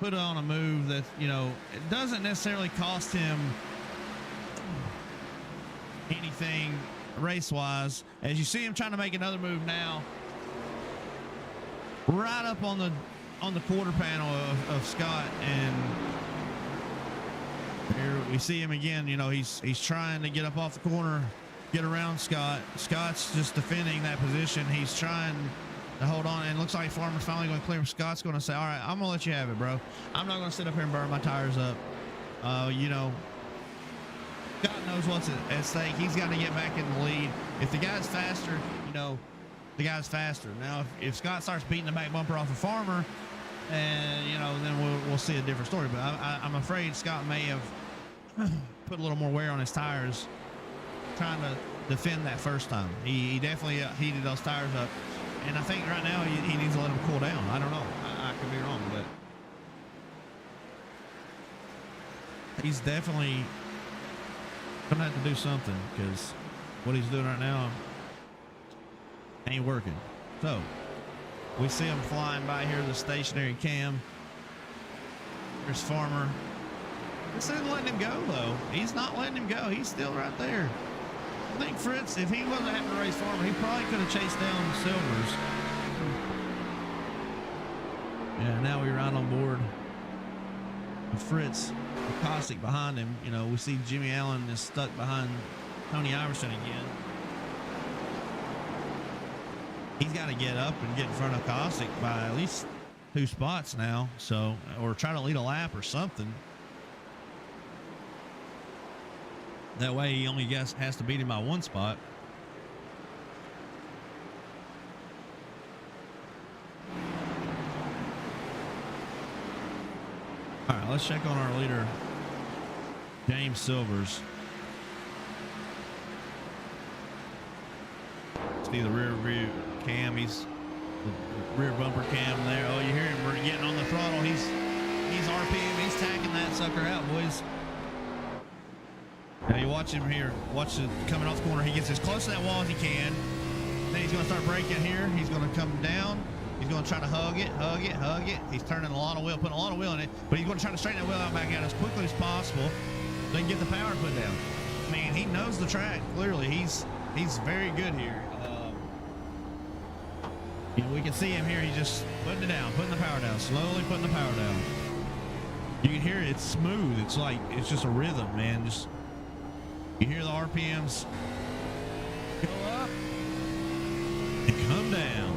put on a move that, you know, it doesn't necessarily cost him anything race-wise. As you see him trying to make another move now, right up on the quarter panel of Scott, and here we see him again. You know, he's trying to get up off the corner, get around Scott. Scott's just defending that position. He's trying to hold on, and it looks like Farmer's finally going to clear him. Scott's going to say, all right, I'm going to let you have it, bro. I'm not going to sit up here and burn my tires up. You know, Scott knows what's at stake. He's got to get back in the lead. If the guy's faster, you know, the guy's faster. Now, if Scott starts beating the back bumper off a Farmer, and you know, then we'll see a different story. But I'm afraid Scott may have put a little more wear on his tires trying to defend that first time. He definitely heated those tires up, and I think right now he needs to let them cool down. I don't know. I could be wrong, but he's definitely gonna have to do something, because what he's doing right now ain't working. So we see him flying by here, the stationary cam. There's Farmer. This isn't letting him go, though. He's not letting him go. He's still right there. I think Fritz, if he wasn't having to race Farmer, he probably could have chased down Silvers. Yeah, now we're right on board with Fritz. Caustic behind him. You know, we see Jimmy Allen is stuck behind Tony Iverson again. He's got to get up and get in front of Caustic by at least 2 spots now, so, or try to lead a lap or something. That way he only has to beat him by 1 spot. All right, let's check on our leader, James Silvers. See the rear view cam. He's the rear bumper cam there. Oh, you hear him? We're getting on the throttle. He's RPM. He's tacking that sucker out, boys. Now you watch him here. Watch it coming off the corner. He gets as close to that wall as he can. Then he's going to start braking here. He's going to come down. He's going to try to hug it. He's turning a lot of wheel, putting a lot of wheel in it, but he's going to try to straighten that wheel out back out as quickly as possible. Then get the power put down. I mean, he knows the track. Clearly, he's very good here. You know, we can see him here. He's just putting it down, putting the power down, slowly putting the power down. You can hear it. It's smooth. It's like, it's just a rhythm, man. Just, you hear the RPMs go up and come down.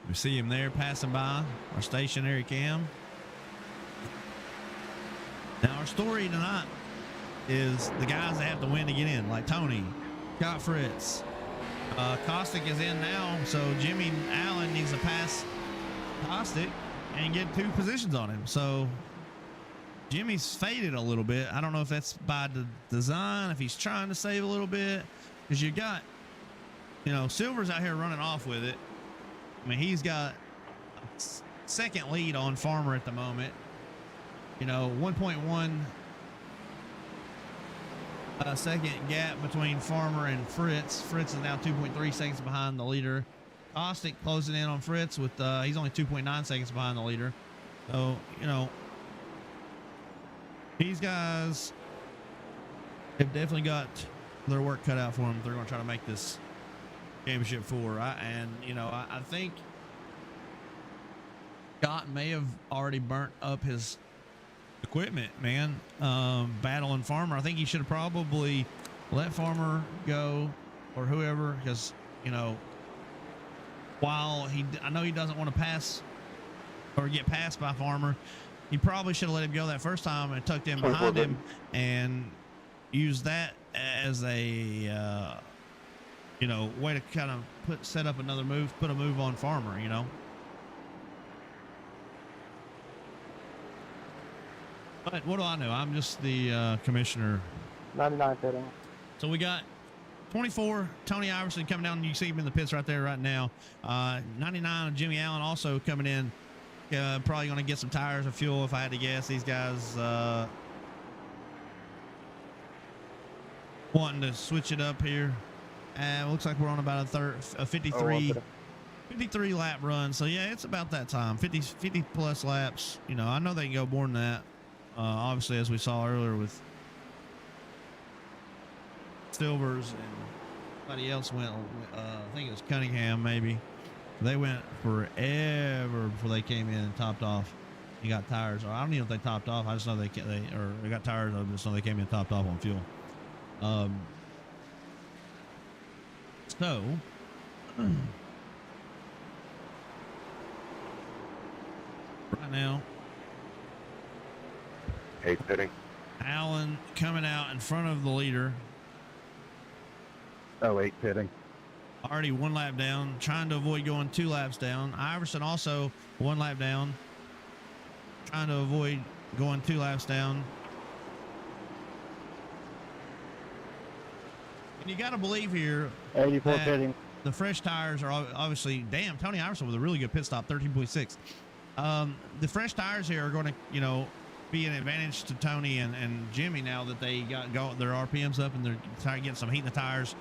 We see him there passing by our stationary cam. Now our story tonight is the guys that have to win to get in, like Tony, Scott Fritz. Caustic is in now, so Jimmy Allen needs to pass Caustic and get 2 positions on him. So Jimmy's faded a little bit. I don't know if that's by the design, if he's trying to save a little bit, because you got, you know, Silver's out here running off with it. I mean, he's got a second lead on Farmer at the moment. You know, 1.1 second gap between Farmer and Fritz. Fritz is now 2.3 seconds behind the leader. Caustic closing in on Fritz with, he's only 2.9 seconds behind the leader. So, you know, these guys they've definitely got their work cut out for them. They're going to try to make this championship 4. I think Scott may have already burnt up his equipment, man. Battling Farmer. I think he should have probably let Farmer go or whoever, because, while I know he doesn't want to pass or get passed by Farmer, he probably should have let him go that first time and tucked in behind him and used that as a, way to kind of set up another move, put a move on Farmer, But what do I know? I'm just the commissioner.
99 pitting.
So we got 24, Tony Iverson coming down. You see him in the pits right there right now. 99, Jimmy Allen also coming in. Probably going to get some tires of fuel if I had to guess. These guys wanting to switch it up here. Looks like we're on about a 53 lap run. So yeah, it's about that time. 50 plus laps. I know they can go more than that. Obviously, as we saw earlier with Silvers and somebody else went, I think it was Cunningham maybe. They went forever before they came in and topped off. You got tires. Or I don't even know if they topped off. I just know they got tires. I just know they came in and topped off on fuel. So right now,
8 pitting.
Allen coming out in front of the leader.
8 pitting.
Already 1 lap down, trying to avoid going 2 laps down. Iverson also 1 lap down, trying to avoid going 2 laps down. And you got to believe here
84 pitting.
the fresh tires are obviously, damn, Tony Iverson with a really good pit stop, 13.6. The fresh tires here are going to, be an advantage to Tony and Jimmy now that they got their RPMs up and they're trying to get some heat in the tires.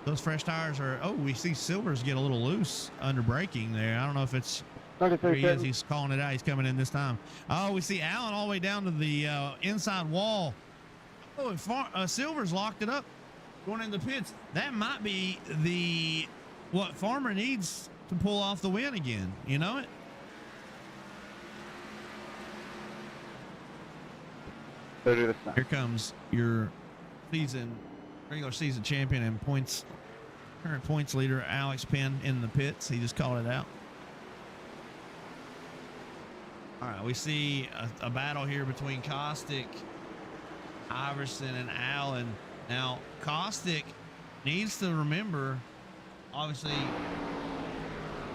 Those fresh tires are, we see Silvers get a little loose under braking there. I don't know if it's, there he is, he's calling it out. He's coming in this time. Oh, we see Allen all the way down to the inside wall. Oh, and Silvers locked it up going in the pits. That might be what Farmer needs to pull off the win again. You know it? Here comes your regular season champion and current points leader, Alex Penn, in the pits. He just called it out. All right, we see a battle here between Caustic, Iverson, and Allen. Now, Caustic needs to remember, obviously,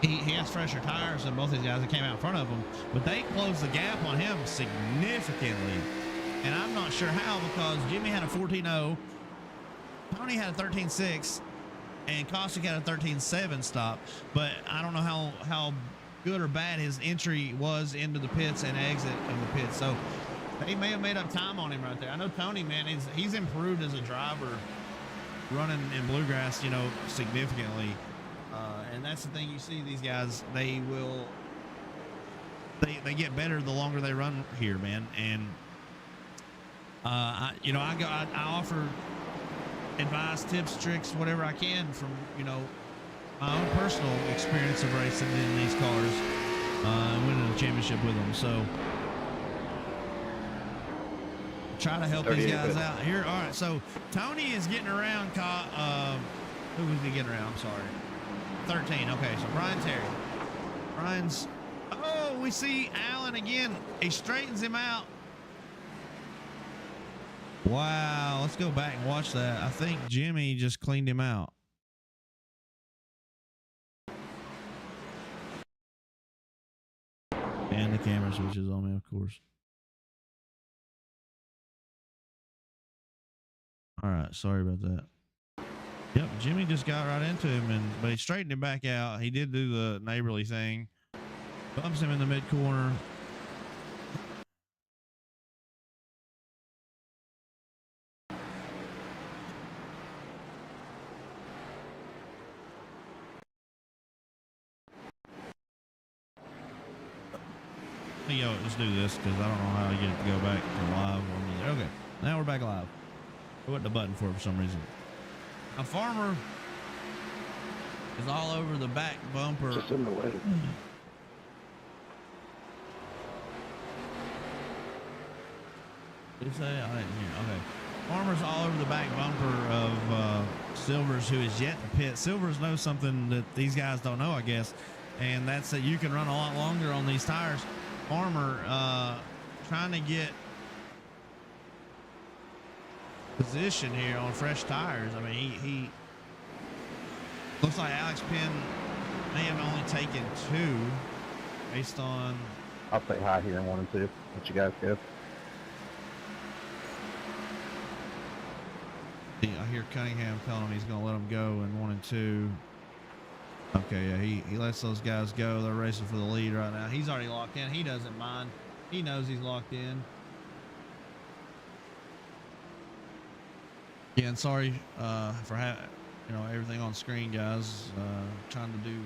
he has fresher tires than both these guys that came out in front of him, but they closed the gap on him significantly. And I'm not sure how, because Jimmy had a 14.0, Tony had a 13.6, and Caustic had a 13.7 stop. But I don't know how good or bad his entry was into the pits and exit of the pits. So they may have made up time on him right there. I know Tony, man, he's improved as a driver running in Bluegrass, significantly. And that's the thing, you see these guys, they get better the longer they run here, man. And I offer advice, tips, tricks, whatever I can from, my own personal experience of racing in these cars, winning a championship with them. So try to help these guys out here. All right. So Tony is getting around. Who was he getting around? I'm sorry. 13. Okay. So Brian Terry. Brian's. Oh, we see Allen again. He straightens him out. Wow, let's go back and watch that. I think Jimmy just cleaned him out. And the camera switches on me, of course. All right, sorry about that. Yep, Jimmy just got right into him, but he straightened him back out. He did do the neighborly thing. Bumps him in the mid-corner. Let's do this because I don't know how to get it to go back to live. Okay, now we're back live. It wasn't a button for some reason. A farmer is all over the back bumper.
Just in the way.
Did you say? I didn't hear. Okay. Farmer's all over the back bumper of Silvers, who is yet to pit. Silvers knows something that these guys don't know, I guess, and that's that you can run a lot longer on these tires. Farmer trying to get position here on fresh tires. I mean, he looks like Alex Penn may have only taken 2 based on.
I'll say hi here in 1 and 2. Let you guys go.
I hear Cunningham telling him he's going to let them go in 1 and 2. Okay, yeah, he lets those guys go. They're racing for the lead right now. He's already locked in. He doesn't mind. He knows he's locked in. Yeah, and sorry for everything on screen, guys. Trying to do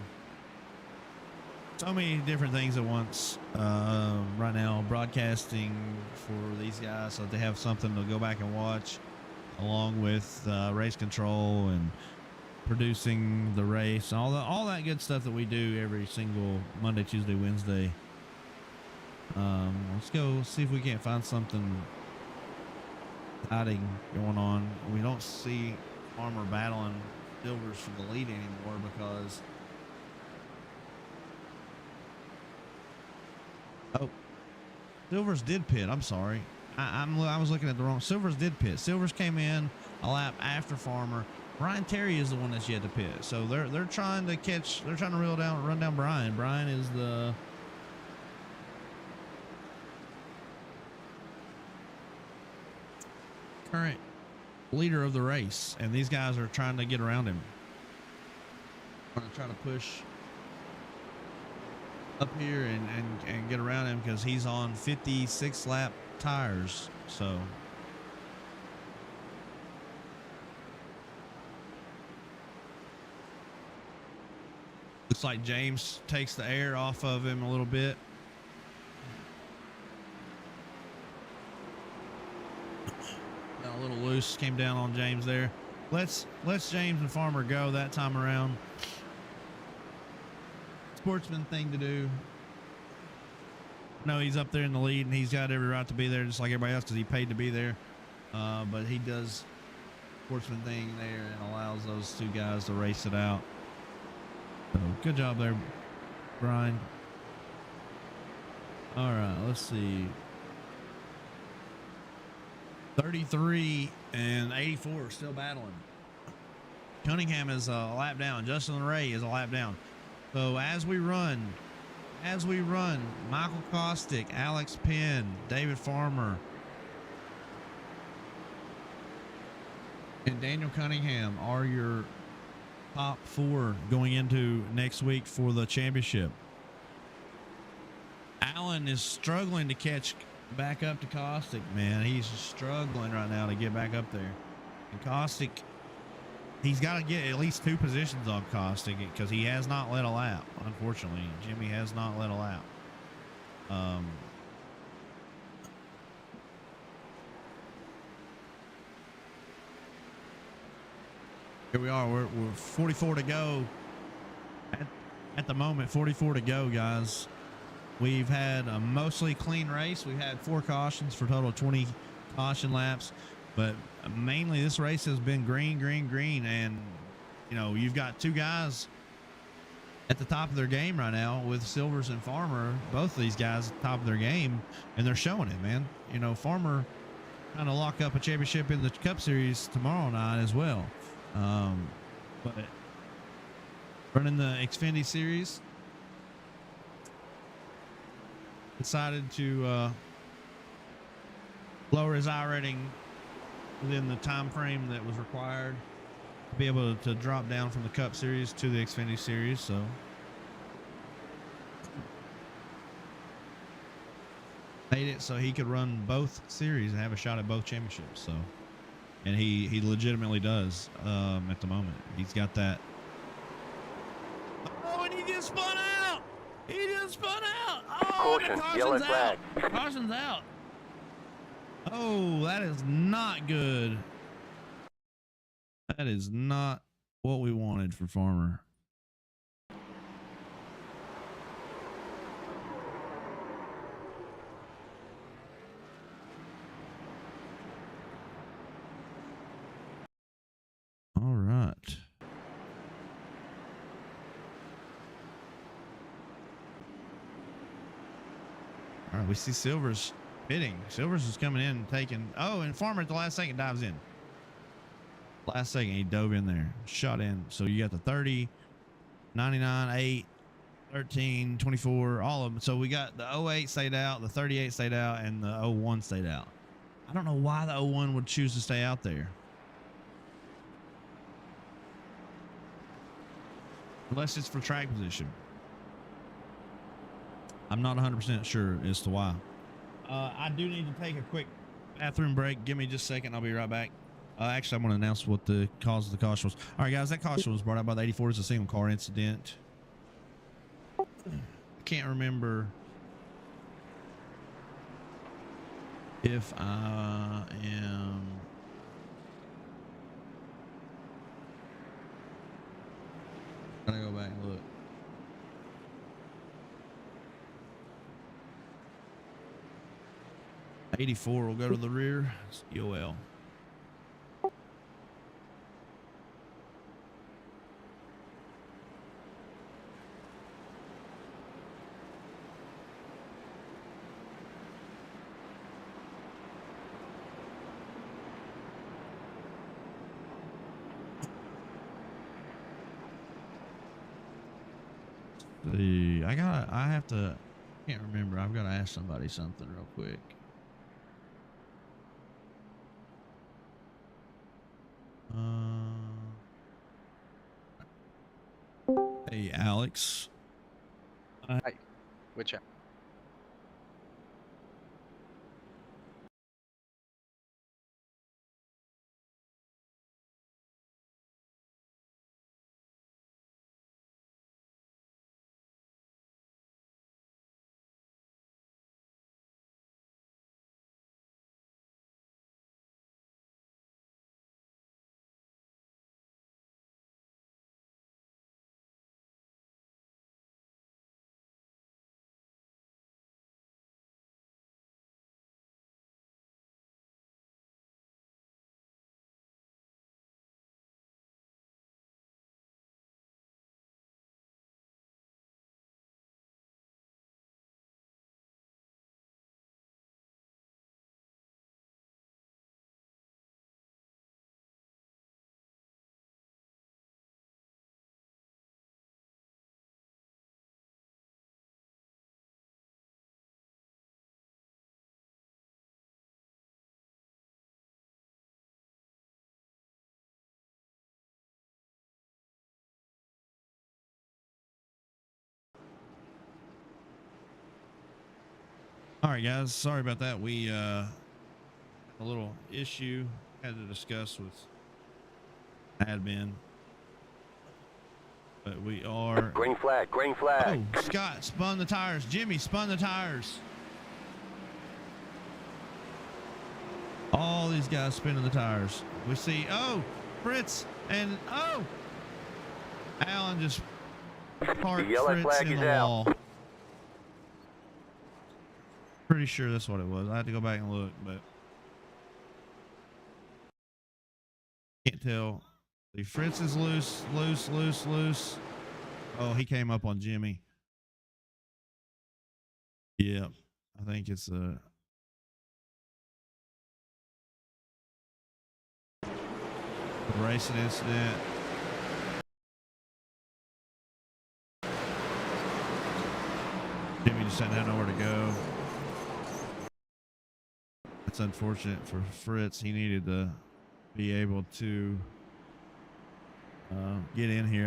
so many different things at once right now. Broadcasting for these guys so that they have something to go back and watch, along with race control and producing the race, all that good stuff that we do every single Monday, Tuesday, Wednesday. Let's go see if we can't find something exciting going on. We don't see Farmer battling Silvers for the lead anymore because Silvers did pit. I'm sorry. I was looking at the wrong. Silvers did pit. Silvers came in a lap after Farmer. Brian Terry is the one that's yet to pit. So they're trying to catch. They're trying to run down Brian. Brian is the current leader of the race, and these guys are trying to get around him. Going to try to push up here and get around him because he's on 56 lap tires. So looks like James takes the air off of him a little bit. Got a little loose, came down on James there. Let's James and Farmer go that time around. Sportsman thing to do. No, he's up there in the lead and he's got every right to be there just like everybody else because he paid to be there. But he does sportsman thing there and allows those two guys to race it out. So good job there, Brian. All right, let's see. 33 and 84 are still battling. Cunningham is a lap down. Justin Ray is a lap down. So as we run, Michael Kostick, Alex Penn, David Farmer, and Daniel Cunningham are your top 4 going into next week for the championship. Allen is struggling to catch back up to Kostick, man. He's struggling right now to get back up there. And Kostick, he's got to get at least 2 positions on Kostick because he has not led a lap. Unfortunately, Jimmy has not led a lap. Here we are. We're 44 to go. At the moment, 44 to go, guys. We've had a mostly clean race. We've had 4 cautions for a total of 20 caution laps. But mainly this race has been green. And, you know, you've got 2 guys at the top of their game right now with Silvers and Farmer. Both of these guys at the top of their game, and they're showing it, man. You know, Farmer trying to lock up a championship in the Cup Series tomorrow night as well. But running the Xfinity Series, decided to lower his iRating within the time frame that was required to be able to drop down from the Cup Series to the Xfinity Series. So made it so he could run both series and have a shot at both championships. So, and he legitimately does at the moment. He's got that. Oh, and he just spun out. He just spun out. Oh,
Caution,
the caution's
yellow
out.
flag.
Caution's out. Oh, that is not good. That is not what we wanted for Farmer. All right. All right, we see Silver's pitting. Silver's is coming in and taking. Oh, and Farmer at the last second dives in. Last second, he dove in there, shot in. So you got the 30, 99, 8, 13, 24, all of them. So we got the 08 stayed out, the 38 stayed out, and the 01 stayed out. I don't know why the 01 would choose to stay out there. Unless it's for track position. I'm not 100% sure as to why. I do need to take a quick bathroom break. Give me just a second. I'll be right back. Actually, I'm going to announce what the cause of the caution was. All right, guys, that caution was brought out by the 84. It's a single car incident. I can't remember if I am... Gotta go back and look. '84 will go to the rear. It's EOL. I can't remember. I've got to ask somebody something real quick. Hey, Alex.
Hi. Which app?
All right, guys. Sorry about that. We had a little issue had to discuss with admin, but we are.
Green flag, green flag.
Oh, Scott spun the tires. Jimmy spun the tires. All these guys spinning the tires. We see. Oh, Fritz and Alan just parked
The yellow
Fritz
flag
in
is
the
out.
wall. Pretty sure that's what it was. I had to go back and look, but can't tell. The Fritz is loose. Oh, he came up on Jimmy. Yeah, I think it's a racing incident. Jimmy just didn't have nowhere to go. That's unfortunate for Fritz. He needed to be able to get in here.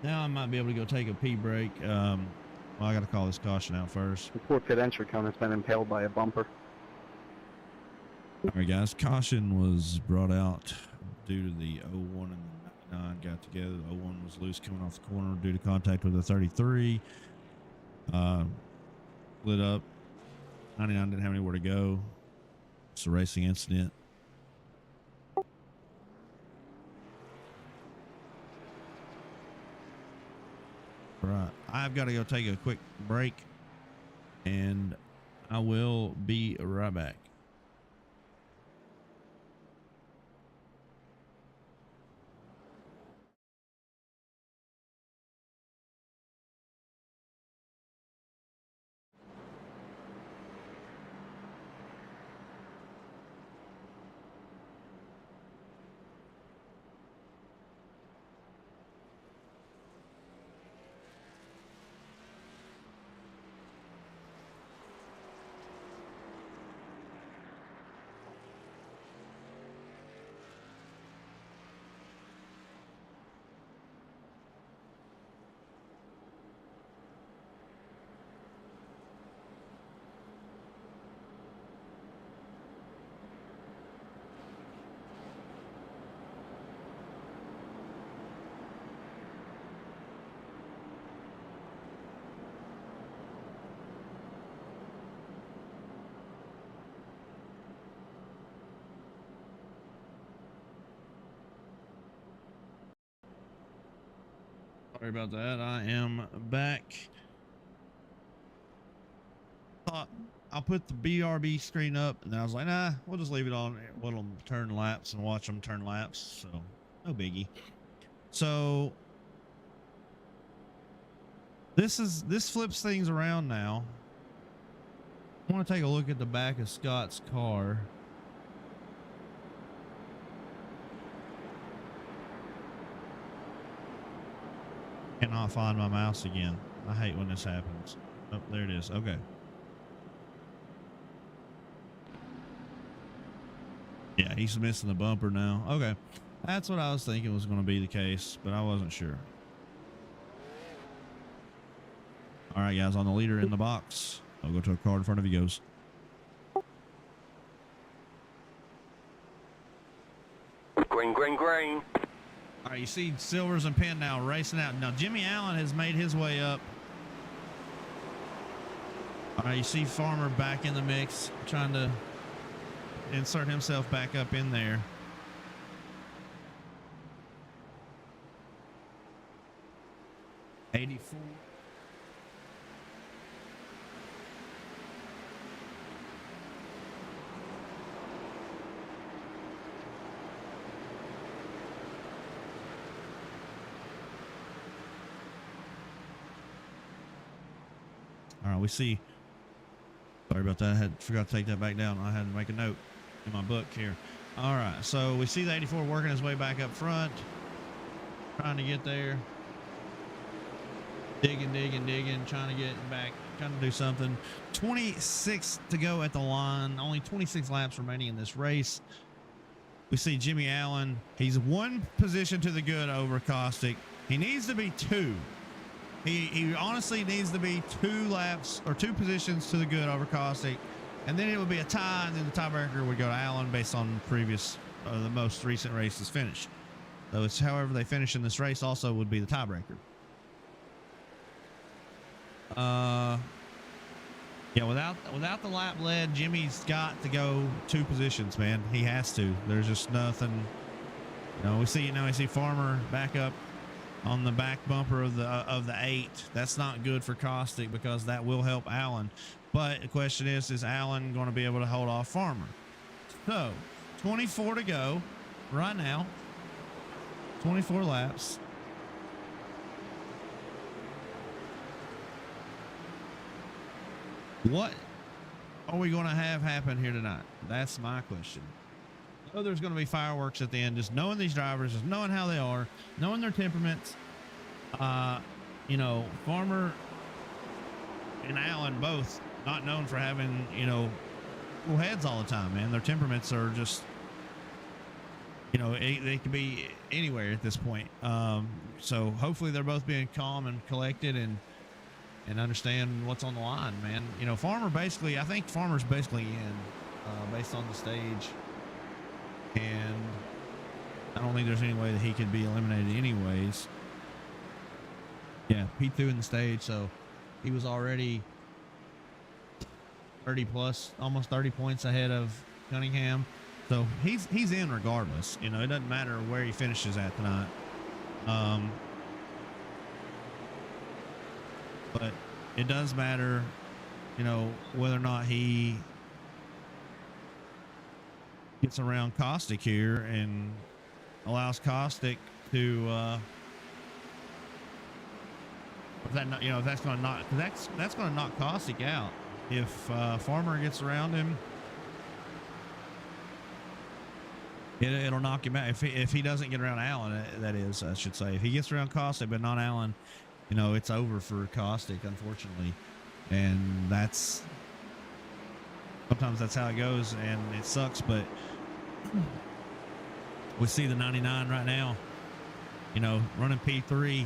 Now I might be able to go take a pee break. Well, I got to call this caution out first.
The poor pit entry come's been impaled by a bumper.
All right, guys. Caution was brought out due to the 01 and the 99 got together. The 01 was loose coming off the corner due to contact with the 33. Lit up. 99 didn't have anywhere to go. It's a racing incident. Right. I've got to go take a quick break, and I will be right back. Sorry about that. I am back. Thought I'll put the BRB screen up, and I was like, nah, we'll just leave it on. Let them turn laps and watch them turn laps. So no biggie. So this flips things around now. I want to take a look at the back of Scott's car. Cannot find my mouse again. I hate when this happens. Oh, there it is. Okay. Yeah, he's missing the bumper now. Okay. That's what I was thinking was going to be the case, but I wasn't sure. All right, guys, on the leader in the box. I'll go to a car in front of you goes.
Green, green, green.
All right, you see Silvers and Penn now racing out. Now, Jimmy Allen has made his way up. All right, you see Farmer back in the mix, trying to insert himself back up in there. '84. All right, we see. Sorry about that. I forgot to take that back down. I had to make a note in my book here. All right, so we see the 84 working his way back up front, trying to get there. Digging, trying to get back, trying to do something. 26 to go at the line. Only 26 laps remaining in this race. We see Jimmy Allen. He's one position to the good over Caustic. He needs to be two. He honestly needs to be 2 laps or 2 positions to the good over Caustic, and then it would be a tie, and then the tiebreaker would go to Allen based on previous, the most recent races finished. So it's however they finish in this race also would be the tiebreaker. Yeah, without the lap lead, Jimmy's got to go 2 positions, man. He has to. There's just nothing. You know, we see Farmer back up on the back bumper of the 8. That's not good for Caustic because that will help Allen. But the question is Allen going to be able to hold off Farmer? So 24 to go right now. 24 laps. What are we going to have happen here tonight? That's my question. I know there's going to be fireworks at the end. Just knowing these drivers, just knowing how they are, knowing their temperaments. You know, Farmer and Allen both not known for having, you know, cool heads all the time, man. Their temperaments are just, you know, they could be anywhere at this point. So hopefully they're both being calm and collected and understand what's on the line, man. You know, Farmer basically, I think Farmer's basically in, based on the stage. And I don't think there's any way that he could be eliminated anyways. Yeah, P2 in the stage, so he was already 30 plus, almost 30 points ahead of Cunningham. So he's in regardless. You know, it doesn't matter where he finishes at tonight. but it does matter, you know, whether or not he gets around Caustic here and allows Caustic to if that not, you know, if that's going to knock, that's going to knock Caustic out. If Farmer gets around him, it'll knock him out. If he doesn't get around Allen, that is, I should say. If he gets around Caustic but not Allen, you know, it's over for Caustic, unfortunately. And sometimes that's how it goes, and it sucks. But we see the 99 right now, you know, running P3,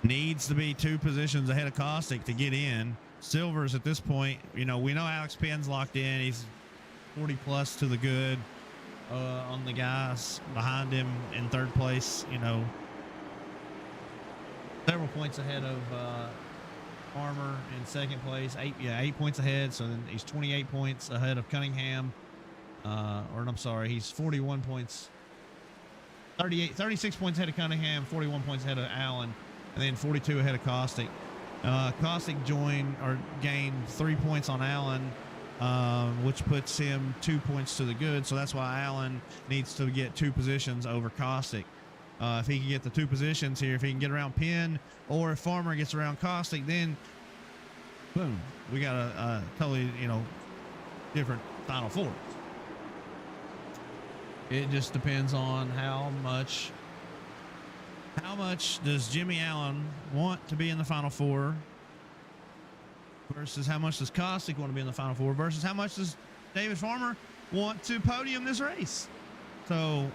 needs to be 2 positions ahead of Caustic to get in. Silvers at this point, you know, we know Alex Penn's locked in. He's 40 plus to the good on the guys behind him in 3rd place, you know, several points ahead of Farmer in 2nd place. 8 points ahead. So then he's 28 points ahead of Cunningham. I'm sorry, he's 41 points, 36 points ahead of Cunningham, 41 points ahead of Allen, and then 42 ahead of Caustic. Caustic gained 3 points on Allen, which puts him 2 points to the good. So that's why Allen needs to get 2 positions over Caustic. If he can get the 2 positions here, if he can get around Penn, or if Farmer gets around Caustic, then boom, we got a totally, you know, different Final Four. It just depends on how much does Jimmy Allen want to be in the Final Four versus how much does Caustic want to be in the Final Four versus how much does David Farmer want to podium this race. So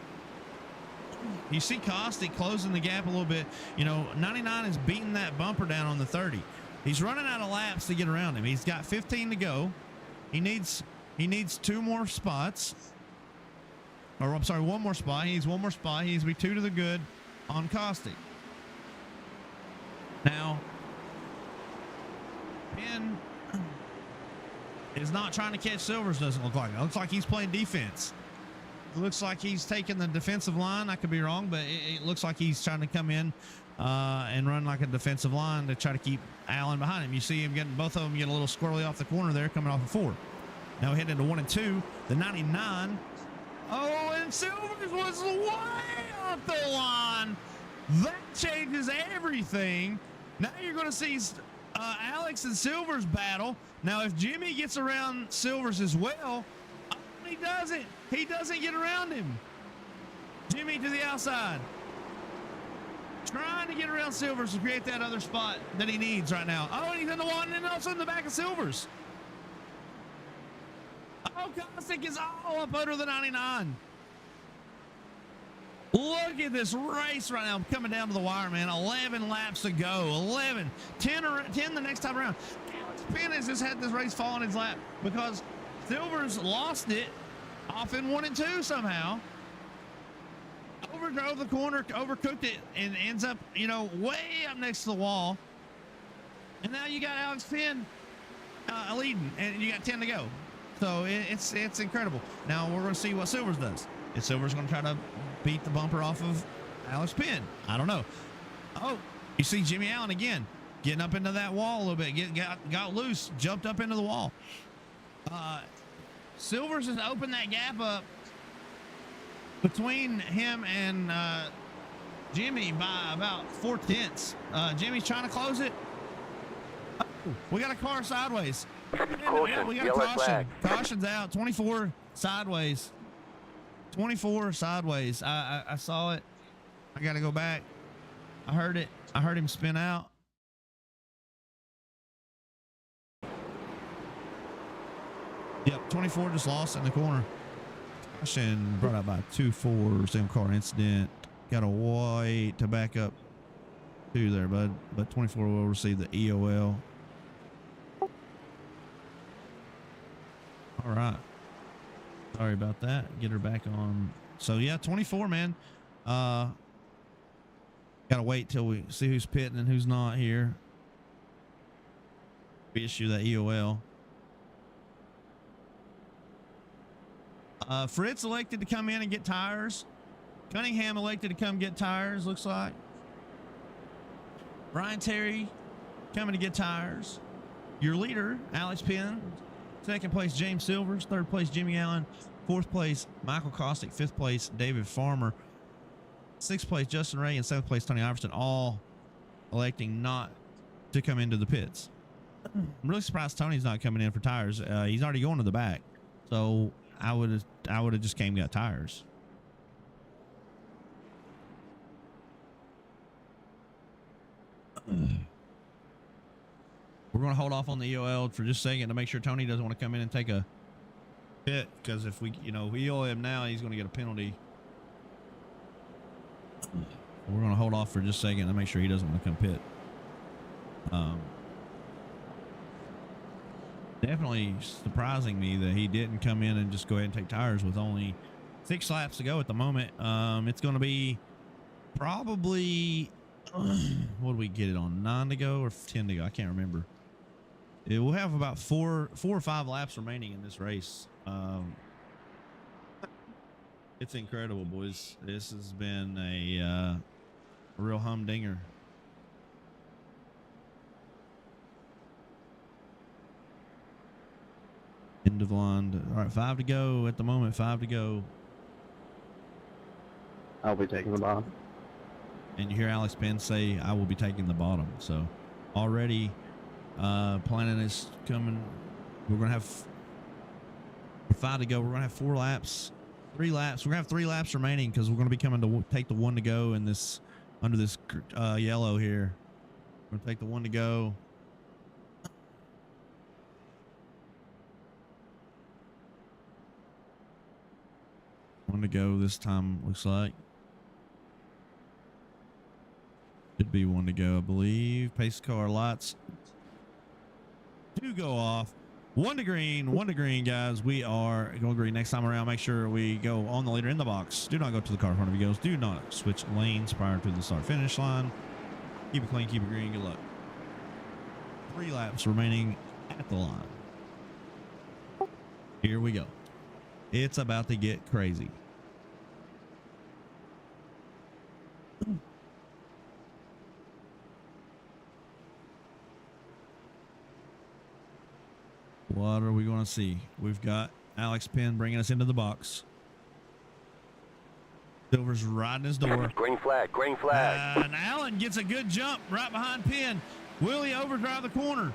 you see Caustic closing the gap a little bit. You know, 99 is beating that bumper down on the 30. He's running out of laps to get around him. He's got 15 to go. He needs 2 more spots. Or I'm sorry, 1 more spot. He needs 1 more spot. He needs to be 2 to the good on Caustic. Now, Penn is not trying to catch Silvers, doesn't look like. It looks like he's playing defense. It looks like he's taking the defensive line. I could be wrong, but it looks like he's trying to come in and run like a defensive line to try to keep Allen behind him. You see him getting, both of them get a little squirrely off the corner there, coming off of 4. Now heading into 1 and 2. The 99. Oh, and Silvers was way off the line. That changes everything. Now you're going to see Alex and Silvers battle. Now, if Jimmy gets around Silvers as well, he doesn't. He doesn't get around him. Jimmy to the outside. Trying to get around Silvers to create that other spot that he needs right now. Oh, and he's in the wall, and then also in the back of Silvers. Oh, Caustic is all up under the 99. Look at this race right now. Coming down to the wire, man. 11 laps to go. 11. 10 the next time around. Alex Penn has just had this race fall in his lap because Silvers lost it off in 1 and 2 somehow. Overdrove the corner, overcooked it, and ends up, you know, way up next to the wall. And now you got Alex Penn leading, and you got 10 to go. So it's incredible. Now we're going to see what Silvers does. Is Silvers going to try to beat the bumper off of Alex Penn? I don't know. Oh, you see Jimmy Allen again getting up into that wall a little bit. Got loose, jumped up into the wall. Silvers has opened that gap up between him and Jimmy by about 4/10. Jimmy's trying to close it. Oh, we got a car sideways.
Caution,
We got a
yellow
caution.
flag.
Caution's out. 24 sideways. 24 sideways. I saw it. I got to go back. I heard it. I heard him spin out. Yep, 24 just lost in the corner. Caution brought out by 2-4. Same car incident. Got a white to back up 2 there, bud. But 24 will receive the EOL. All right. Sorry about that. Get her back on. So yeah, 24, man. Gotta wait till we see who's pitting and who's not here. We issue that EOL. Fritz elected to come in and get tires. Cunningham elected to come get tires, looks like. Brian Terry coming to get tires. Your leader, Alex Penn. Second place, James Silvers. Third place, Jimmy Allen. Fourth place, Michael Kostick. Fifth place, David Farmer. Sixth place, Justin Ray. And seventh place, Tony Iverson, all electing not to come into the pits. I'm really surprised Tony's not coming in for tires. He's already going to the back. So I would have just came and got tires. We're going to hold off on the EOL for just a second to make sure Tony doesn't want to come in and take a pit, because if we, we EOL him now, he's going to get a penalty. We're going to hold off for just a second to make sure he doesn't want to come pit. Definitely surprising me that he didn't come in and just go ahead and take tires with only 6 laps to go at the moment. It's going to be probably, what do we get it on? 9 to go or 10 to go? I can't remember. It will have about four or 5 laps remaining in this race. It's incredible, boys. This has been a real humdinger. End of line. All right, 5 to go at the moment. 5 to go.
I'll be taking the bottom.
And you hear Alex Penn say, "I will be taking the bottom." So already planning is coming. We're gonna have 5 to go. We're gonna have 4 laps, 3 laps. We're gonna have 3 laps remaining because we're gonna be coming to take the 1 to go in this under this yellow here. We're gonna take the 1 to go. One to go this time, looks like. Should be 1 to go, I believe. Pace car lights do go off. 1 to green, guys. We are going green next time around. Make sure we go on the leader in the box. Do not go to the car in front of you guys. Do not switch lanes prior to the start finish line. Keep it clean, keep it green. Good luck. 3 laps remaining at the line. Here we go. It's about to get crazy. What are we going to see? We've got Alex Penn bringing us into the box. Silver's riding his door.
Green flag, green flag.
And Allen gets a good jump right behind Penn. Will he overdrive the corner?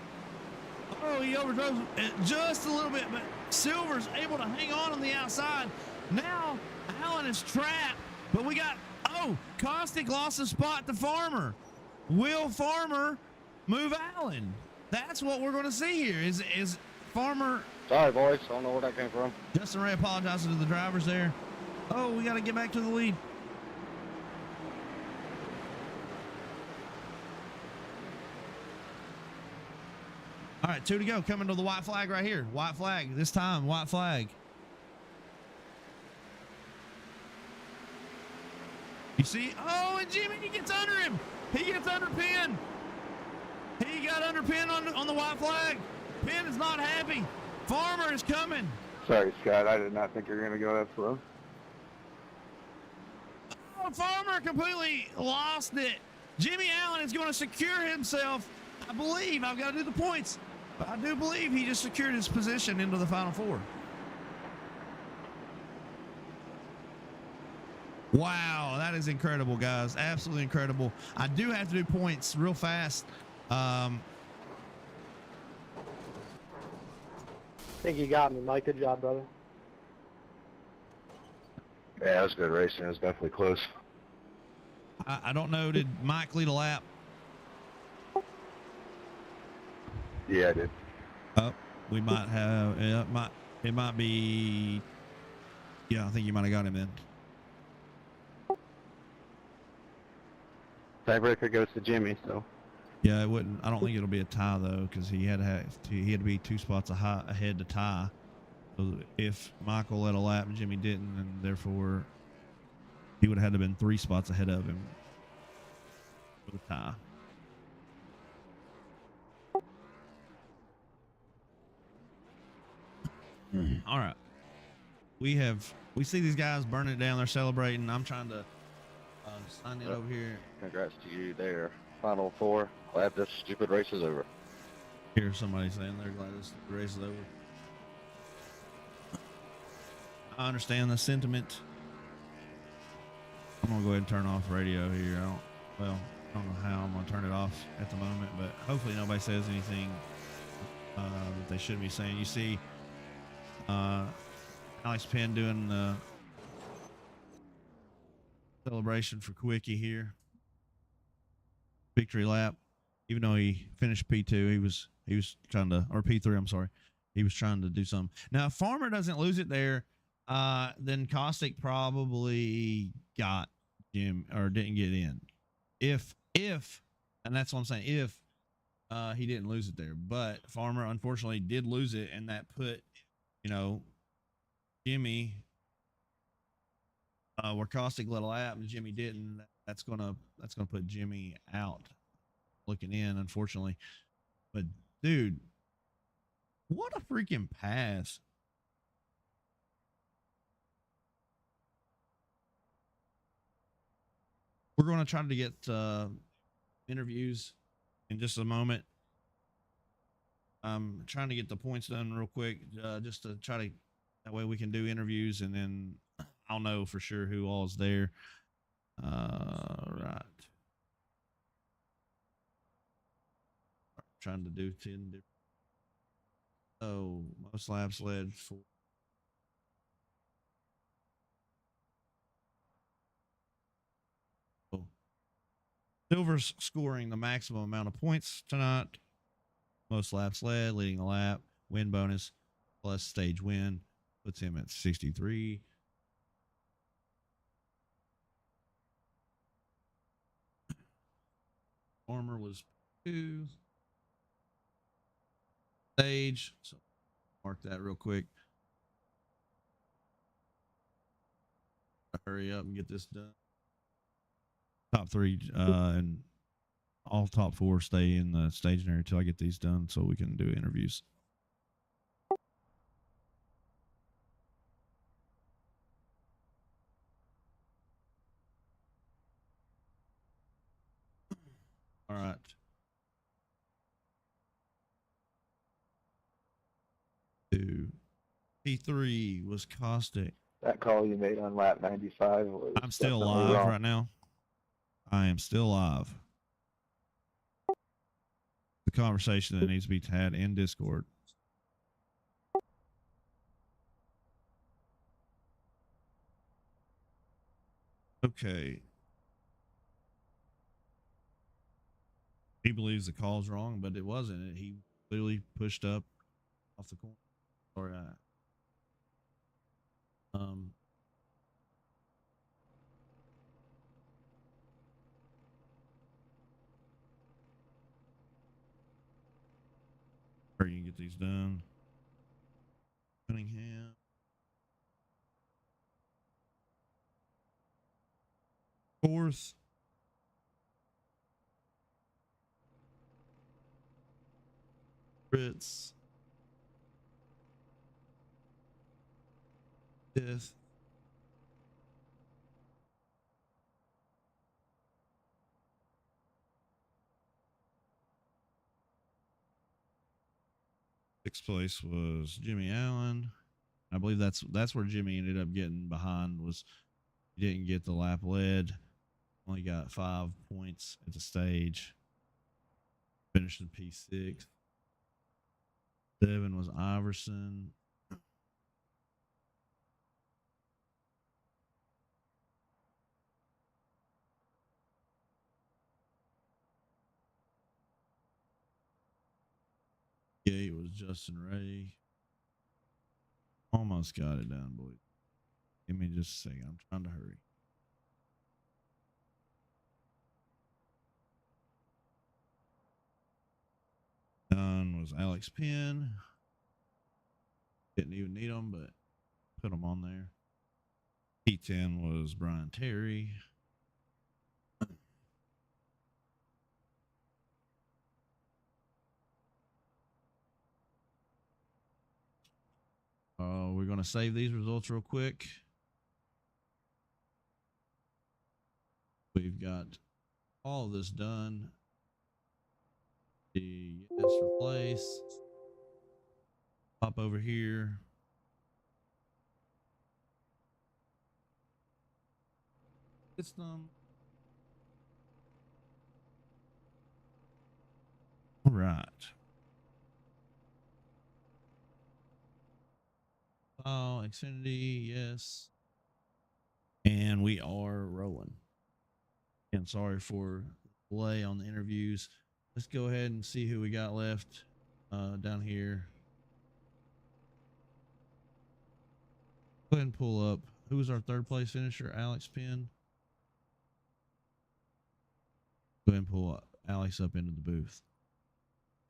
Oh, he overdrove it just a little bit, but Silver's able to hang on the outside. Now Allen is trapped, but we got, Kostick lost a spot to Farmer. Will Farmer move Allen? That's what we're going to see here. Is Farmer...
Sorry, boys. I don't know where that came from.
Justin Ray apologizes to the drivers there. Oh, we got to get back to the lead. All right, 2 to go. Coming to the white flag right here. White flag. This time, white flag. You see? Oh, and Jimmy, he gets under him. He gets under Penn. He got under Penn on the white flag. Penn is not happy. Farmer is coming.
Sorry, Scott. I did not think you were going to go that slow.
Oh, Farmer completely lost it. Jimmy Allen is going to secure himself. I believe, I've got to do the points, but I do believe he just secured his position into the Final Four. Wow, that is incredible, guys. Absolutely incredible. I do have to do points real fast.
I think you got me, Mike. Good job, brother.
Yeah, that was good racing. It was definitely close.
I don't know. Did Mike lead a lap?
Yeah, I did.
Oh, we might have. It might be. Yeah, I think you might have got him in.
Tiebreaker goes to Jimmy, so.
Yeah, it wouldn't. I don't think it'll be a tie though, because he had to be 2 spots ahead to tie. So if Michael led a lap and Jimmy didn't, and therefore he would have had to have been 3 spots ahead of him for the tie. All right, we see these guys burning it down. They're celebrating. I'm trying to sign it over here.
Congrats to you there.
Final 4. Glad this stupid race is over.
Hear somebody saying they're glad this race is over. I understand the sentiment. I'm gonna go ahead and turn off radio here. I don't know how I'm gonna turn it off at the moment, but hopefully nobody says anything that they shouldn't be saying. You see Alex Penn doing the celebration for Quickie here. Victory lap. Even though he finished P2, he was trying to, or P3, I'm sorry. He was trying to do something. Now, if Farmer doesn't lose it there, then Caustic probably got Jim or didn't get in. If, and that's what I'm saying, if he didn't lose it there. But Farmer unfortunately did lose it, and that put, Jimmy where Caustic let a lap and Jimmy didn't. That's gonna put Jimmy out looking in, unfortunately. But dude, what a freaking pass. We're going to try to get interviews in just a moment. I'm trying to get the points done real quick, just to try to, that way we can do interviews, and then I'll know for sure who all's there. Right. Trying to do 10 different. Oh, most laps led for. Silver's scoring the maximum amount of points tonight. Most laps led, leading a lap, win bonus, plus stage win, puts him at 63. Farmer was 2. Stage, so mark that real quick. Hurry up and get this done. Top 3 and all top 4 stay in the staging area until I get these done so we can do interviews. All right. P3 was Caustic.
That call you made on lap 95 was.
I'm still live right now. I am still live. The conversation that needs to be had in Discord. Okay. He believes the call's wrong, but it wasn't. He clearly pushed up off the corner. Sorry. Or you can get these done. Cunningham. Fourth. Fritz. Fifth. Sixth place was Jimmy Allen. I believe that's where Jimmy ended up getting behind, was he didn't get the lap led. Only got 5 points at the stage. Finished in P6. 7 was Iverson. It was Justin Ray. Almost got it done, boys. Give me just a second. I'm trying to hurry. Done was Alex Penn. Didn't even need them, but put them on there. P10 was Brian Terry. We're going to save these results real quick. We've got all of this done. Yes, replace. Pop over here. System. All right. Oh, Xfinity, yes. And we are rolling. And sorry for delay on the interviews. Let's go ahead and see who we got left down here. Go ahead and pull up. Who was our third place finisher? Alex Penn. Go ahead and pull Alex up into the booth.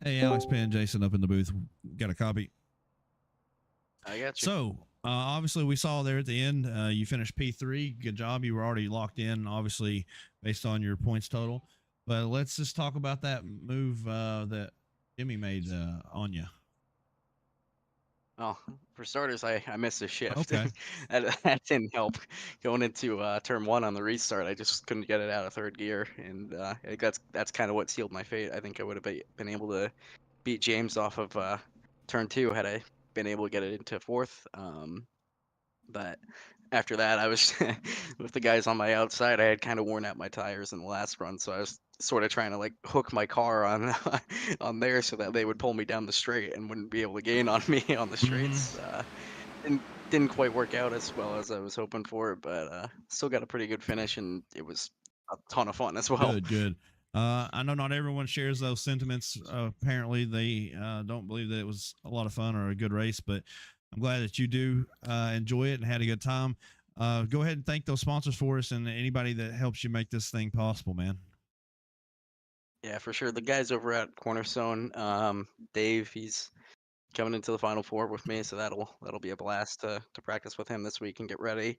Hey, Alex Penn, Jason up in the booth. Got a copy?
I got you.
So, obviously, we saw there at the end, you finished P3. Good job. You were already locked in, obviously, based on your points total. But let's just talk about that move that Jimmy made on you.
Oh, for starters, I missed a shift.
Okay.
that didn't help. Going into turn 1 on the restart, I just couldn't get it out of third gear, and I think that's kind of what sealed my fate. I think I would have been able to beat James off of turn 2 had I been able to get it into fourth. But after that, I was with the guys on my outside. I had kind of worn out my tires in the last run, so I was sort of trying to like hook my car on on there so that they would pull me down the straight and wouldn't be able to gain on me on the straights. Didn't quite work out as well as I was hoping for, but still got a pretty good finish, and it was a ton of fun as well.
Good. I know not everyone shares those sentiments. Apparently, they don't believe that it was a lot of fun or a good race, but I'm glad that you do enjoy it and had a good time. Go ahead and thank those sponsors for us and anybody that helps you make this thing possible, man.
Yeah, for sure. The guys over at Cornerstone, Dave, he's coming into the Final Four with me, so that'll be a blast to practice with him this week and get ready.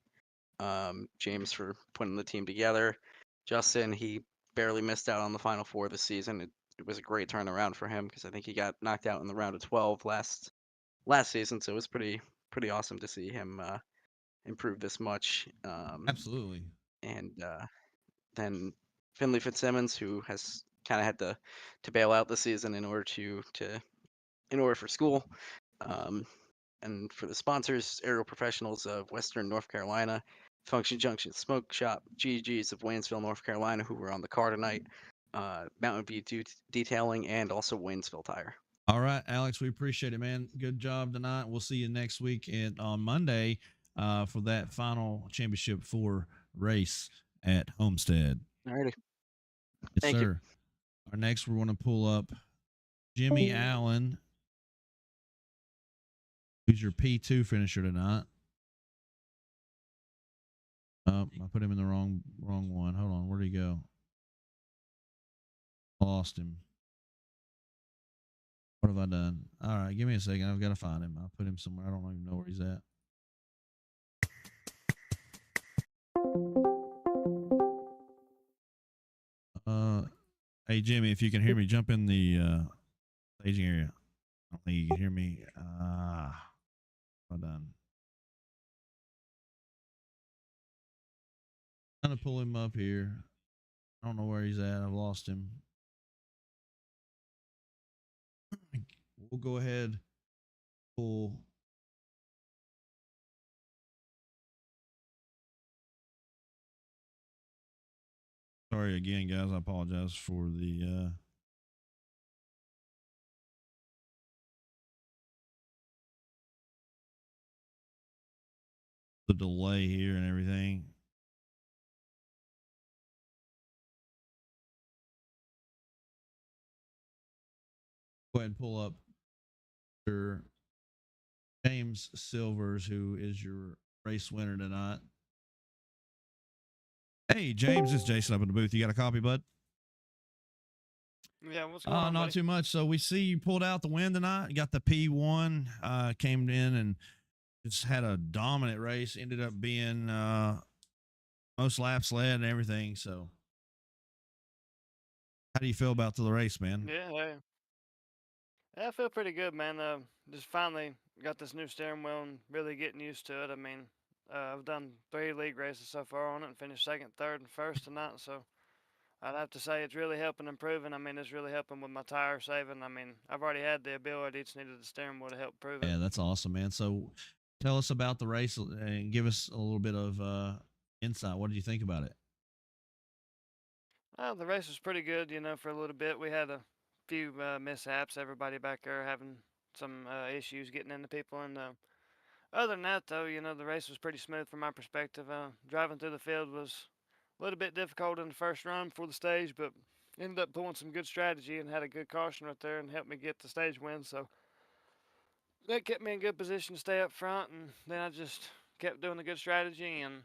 James for putting the team together. Justin, he barely missed out on the Final Four this season. It was a great turnaround for him because I think he got knocked out in the round of 12 last season, so it was pretty awesome to see him improve this much.
Absolutely.
And then Finley Fitzsimmons, who has kind of had to bail out the season in order for school. And for the sponsors, Aerial Professionals of Western North Carolina, Function Junction Smoke Shop, GG's of Waynesville, North Carolina, who were on the car tonight, Mountain View Detailing, and also Waynesville Tire.
All right, Alex, we appreciate it, man. Good job tonight. We'll see you next week on Monday for that final championship 4 race at Homestead.
All righty.
Yes,
Thank
sir.
you.
Our next, we're going to pull up Jimmy Allen, who's your P2 finisher tonight. I put him in the wrong one. Hold on, where'd he go? Lost him. What have I done? All right, give me a second. I've got to find him. I'll put him somewhere. I don't even know where he's at. Hey Jimmy, if you can hear me, jump in the staging area. I don't think you can hear me. Well done. Trying to pull him up here. I don't know where he's at. I've lost him. We'll go ahead. Pull. Sorry again, guys. I apologize for the delay here and everything. Go ahead and pull up your James Silvers, who is your race winner tonight. Hey, James, it's Jason up in the booth. You got a copy, bud?
Yeah, what's going on,
Not
buddy?
too much. So we see you pulled out the win tonight. You got the P1, came in and just had a dominant race. Ended up being most laps led and everything. So how do you feel about the race, man?
Yeah, I feel pretty good, man. Just finally got this new steering wheel and really getting used to it. I mean, I've done 3 league races so far on it and finished second, third, and first tonight. So I'd have to say it's really helping improving. I mean, it's really helping with my tire saving. I mean, I've already had the ability, just needed the steering wheel to help prove it.
Yeah, that's awesome, man. So tell us about the race and give us a little bit of insight. What did you think about it?
The race was pretty good, for a little bit. We had a few mishaps. Everybody back there having some issues getting into people. And other than that, though, the race was pretty smooth from my perspective. Driving through the field was a little bit difficult in the first run before the stage, but ended up pulling some good strategy and had a good caution right there and helped me get the stage win. So that kept me in good position to stay up front. And then I just kept doing the good strategy. And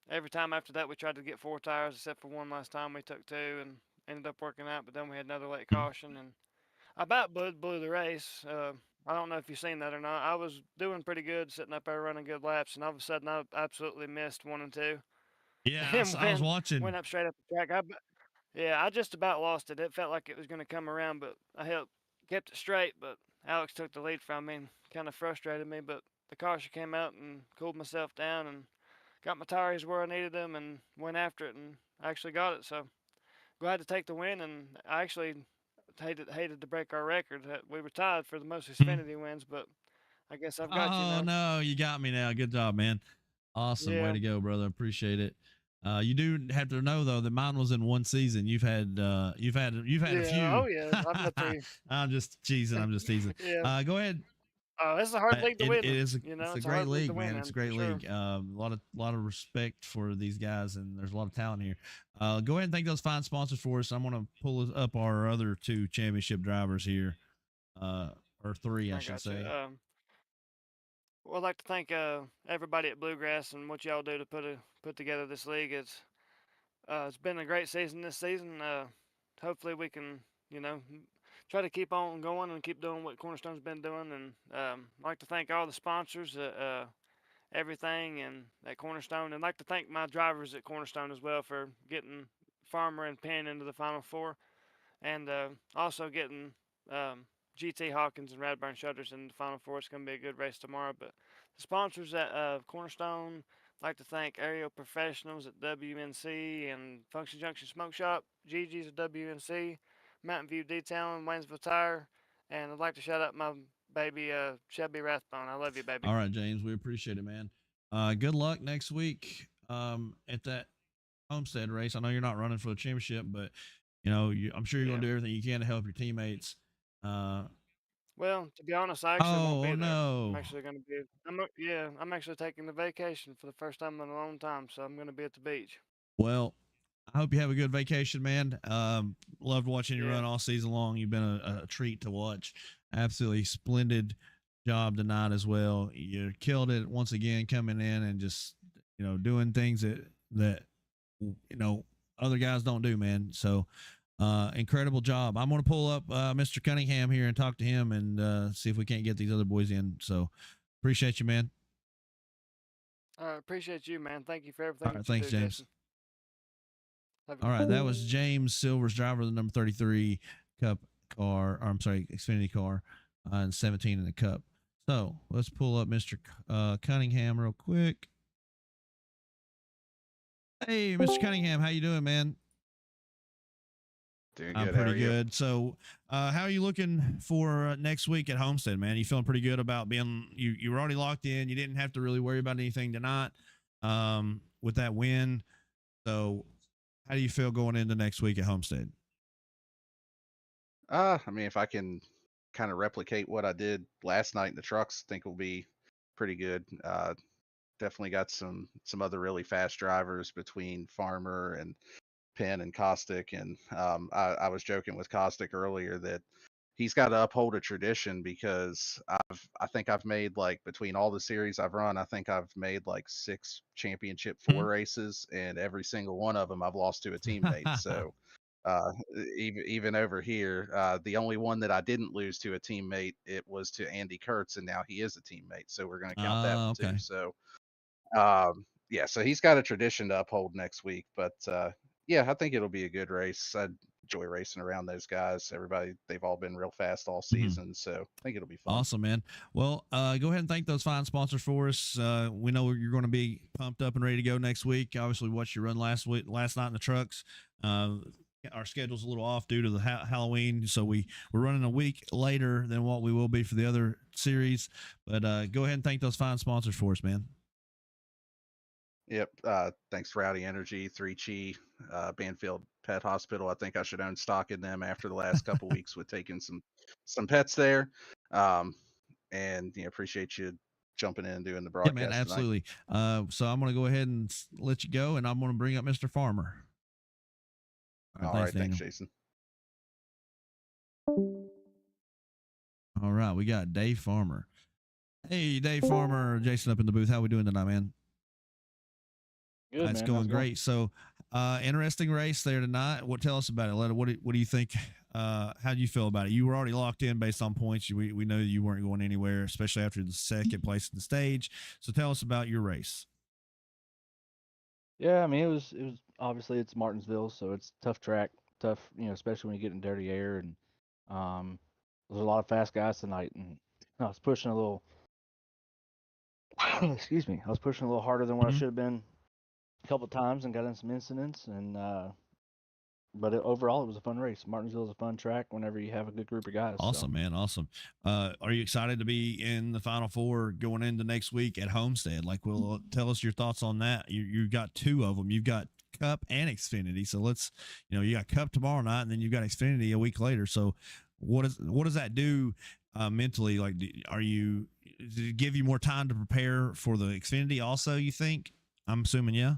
every time after that, we tried to get 4 tires, except for one last time we took 2 and ended up working out. But then we had another late caution, and I about blew the race. I don't know if you've seen that or not. I was doing pretty good, sitting up there running good laps, and all of a sudden I absolutely missed 1 and 2
Yeah,
and
I was watching.
went up straight up the track. Yeah, I just about lost it. It felt like it was going to come around, but kept it straight. But Alex took the lead from me and kind of frustrated me. But the caution came out and cooled myself down and got my tires where I needed them and went after it and actually got it. So glad to take the win. And I actually hated to break our record. We were tied for the most
Mhm.
Xfinity wins, but I guess I've got you
Oh
now.
no, you got me now. Good job, man. Awesome. Way
Yeah.
to go, brother. Appreciate it. You do have to know though that mine was in one season. You've had a
Yeah. Oh
few.
yeah. I've got 3.
I'm just teasing. I'm just teasing.
Yeah.
Go ahead.
Oh, it's a hard league to
It
win in.
is it's a
It's a
great
hard league to
league,
win
man. It's a
in for
great
sure.
league. A lot of respect for these guys, and there's a lot of talent here. Go ahead and thank those fine sponsors for us. I'm gonna pull up our other 2 championship drivers here, or 3, I
I
should
got you.
say.
Well, I'd like to thank everybody at Bluegrass and what y'all do to put together this league. It's been a great season this season. Hopefully we can try to keep on going and keep doing what Cornerstone's been doing. And I'd like to thank all the sponsors, everything, and at Cornerstone. And I'd like to thank my drivers at Cornerstone as well for getting Farmer and Penn into the Final Four, and also getting GT Hawkins and Radburn Shutters in the Final Four. It's going to be a good race tomorrow. But the sponsors at Cornerstone, I'd like to thank Aerial Professionals at WNC and Function Junction Smoke Shop, Gigi's at WNC, Mountain View Detailing, Waynesville Tire, and I'd like to shout out my baby Shelby Rathbone. I love you, baby.
All right, James, we appreciate it, man. Good luck next week at that Homestead race. I know you're not running for the championship, but I'm sure you're going
Yeah.
to do everything you can to help your teammates. Uh,
Well, to be honest, I actually won't
oh
be there. I'm
no.
actually going to be. I'm actually taking the vacation for the first time in a long time, so I'm going to be at the beach.
Well, I hope you have a good vacation, man. Loved watching you
Yeah.
run all season long. You've been a treat to watch. Absolutely splendid job tonight as well. You killed it once again, coming in and just doing things that other guys don't do, man. So incredible job. I'm going to pull up Mr. Cunningham here and talk to him and see if we can't get these other boys in. So appreciate you, man.
I appreciate you, man. Thank you for everything
All right,
that you
thanks,
do,
James.
Jason.
All right, that was James Silver's driver, the number 33 Cup car. Or I'm sorry, Xfinity car, and 17 in the Cup. So let's pull up Mr. Cunningham real quick. Hey, Mr. Cunningham, how you doing, man?
Doing
I'm
good. How
pretty
are you?
good. So, how are you looking for next week at Homestead, man? You feeling pretty good about being you were already locked in. You didn't have to really worry about anything tonight with that win. So, how do you feel going into next week at Homestead?
I mean, if I can kind of replicate what I did last night in the trucks, I think will be pretty good. Definitely got some other really fast drivers between Farmer and Penn and Caustic, and I was joking with Caustic earlier that he's got to uphold a tradition because I think I've made, like, between all the series I've run, I think I've made like 6 championship 4 races, and every single one of them I've lost to a teammate. So even over here, the only one that I didn't lose to a teammate, it was to Andy Kurtz, and now he is a teammate. So we're going to count that one
Okay.
too. So yeah, so he's got a tradition to uphold next week, but yeah, I think it'll be a good race. enjoy racing around those guys. Everybody, they've all been real fast all
Mhm.
season, so I think it'll be fun.
Awesome, man. Well, go ahead and thank those fine sponsors for us. We know you're going to be pumped up and ready to go next week. Obviously, watched you run last night in the trucks. Our schedule's a little off due to the Halloween, so we're running a week later than what we will be for the other series. But go ahead and thank those fine sponsors for us, man.
Yep. Thanks, Rowdy Energy, 3Chi, Banfield Pet Hospital. I think I should own stock in them after the last couple weeks with taking some pets there. And appreciate you jumping in and doing the
Yeah,
broadcast
man,
tonight.
absolutely. So I'm going to go ahead and let you go, and I'm going to bring up Mr. Farmer.
All right, thanks, Jason.
All right, we got Dave Farmer. Hey, Dave Farmer, Jason up in the booth. How we doing tonight, man?
Good,
It's
man.
going great. So, interesting race there tonight. Tell us about it. What do you think? How do you feel about it? You were already locked in based on points. We know you weren't going anywhere, especially after the second place in the stage. So, tell us about your race.
Yeah, I mean, it was obviously it's Martinsville, so it's tough track, tough, especially when you get in dirty air, and there's a lot of fast guys tonight, and I was pushing a little, excuse me, I was pushing a little harder than what I should have been a couple times, and got in some incidents, and but overall it was a fun race. Martinsville is a fun track whenever you have a good group of guys.
Awesome,
so.
man. Awesome. Are you excited to be in the Final Four going into next week at Homestead? Like, well, tell us your thoughts on that. You got two of them. You've got Cup and Xfinity. So let's, you got Cup tomorrow night, and then you've got Xfinity a week later. So what does that do mentally? Like, does it give you more time to prepare for the Xfinity? Also, you think? I'm assuming, yeah.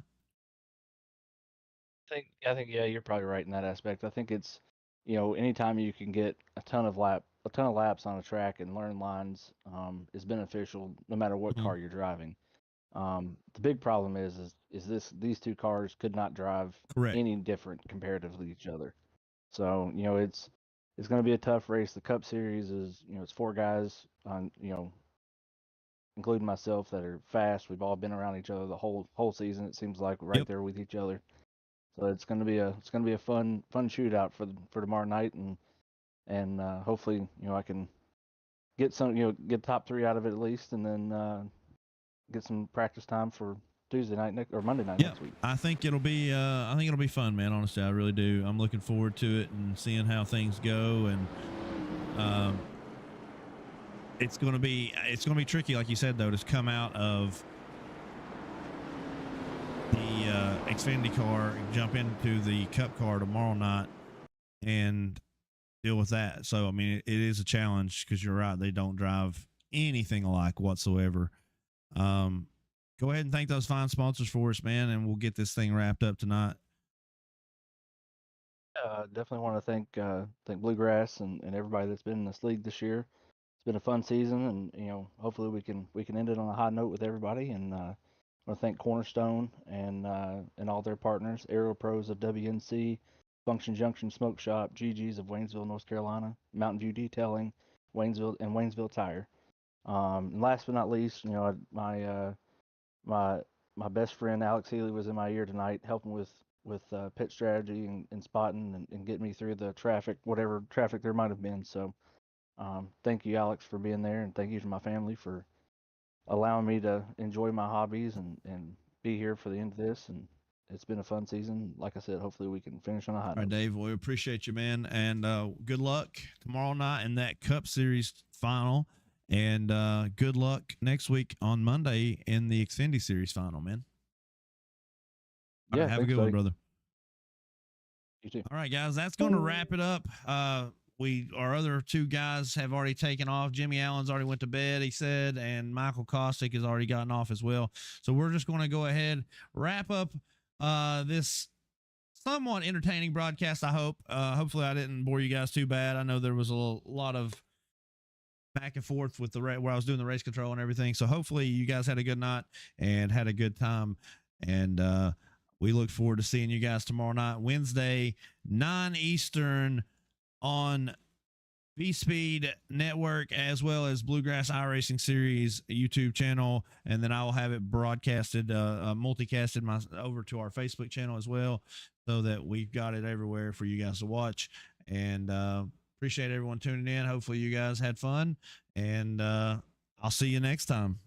I think yeah, you're probably right in that aspect. I think it's, anytime you can get a ton of laps on a track and learn lines is beneficial no matter what car you're driving. The big problem is these two cars could not drive
Correct.
any different comparatively to each other. So, it's going to be a tough race. The Cup Series is, it's four guys on, including myself that are fast. We've all been around each other the whole season. It seems like right there with each other. So it's gonna be a fun shootout for tomorrow night, and hopefully I can get get top three out of it at least, and then get some practice time for Tuesday night or Monday night next week.
I think it'll be fun, man. Honestly, I really do. I'm looking forward to it and seeing how things go, and it's gonna be tricky, like you said, though, to come out of the Xfinity car, jump into the Cup car tomorrow night, and deal with that. So, I mean, it is a challenge because you're right; they don't drive anything alike whatsoever. Go ahead and thank those fine sponsors for us, man, and we'll get this thing wrapped up tonight.
Definitely want to thank Bluegrass and everybody that's been in this league this year. It's been a fun season, and hopefully we can end it on a high note with everybody. And I want to thank Cornerstone and all their partners, Aero Pros of WNC, Function Junction Smoke Shop, GG's of Waynesville, North Carolina, Mountain View Detailing, Waynesville Tire. And last but not least, my best friend Alex Healy was in my ear tonight, helping with pit strategy and spotting and getting me through the traffic, whatever traffic there might have been. So thank you, Alex, for being there, and thank you to my family for allowing me to enjoy my hobbies and be here for the end of this. And it's been a fun season. Like I said, hopefully we can finish on a high note.
All right, Dave, we appreciate you, man, and good luck tomorrow night in that Cup Series final, and good luck next week on Monday in the Xfinity Series final, man. All right, have a good one, brother.
You too.
All right, guys, that's going to wrap it up. Our other two guys have already taken off. Jimmy Allen's already went to bed, he said, and Michael Kostick has already gotten off as well. So we're just going to go ahead, wrap up this somewhat entertaining broadcast, I hope. Hopefully I didn't bore you guys too bad. I know there was a lot of back and forth with where I was doing the race control and everything. So hopefully you guys had a good night and had a good time. And we look forward to seeing you guys tomorrow night, Wednesday, 9 Eastern on V Speed Network, as well as Bluegrass iRacing Series YouTube channel, and then I will have it broadcasted, multicasted over to our Facebook channel as well, so that we've got it everywhere for you guys to watch. And appreciate everyone tuning in. Hopefully, you guys had fun, and I'll see you next time.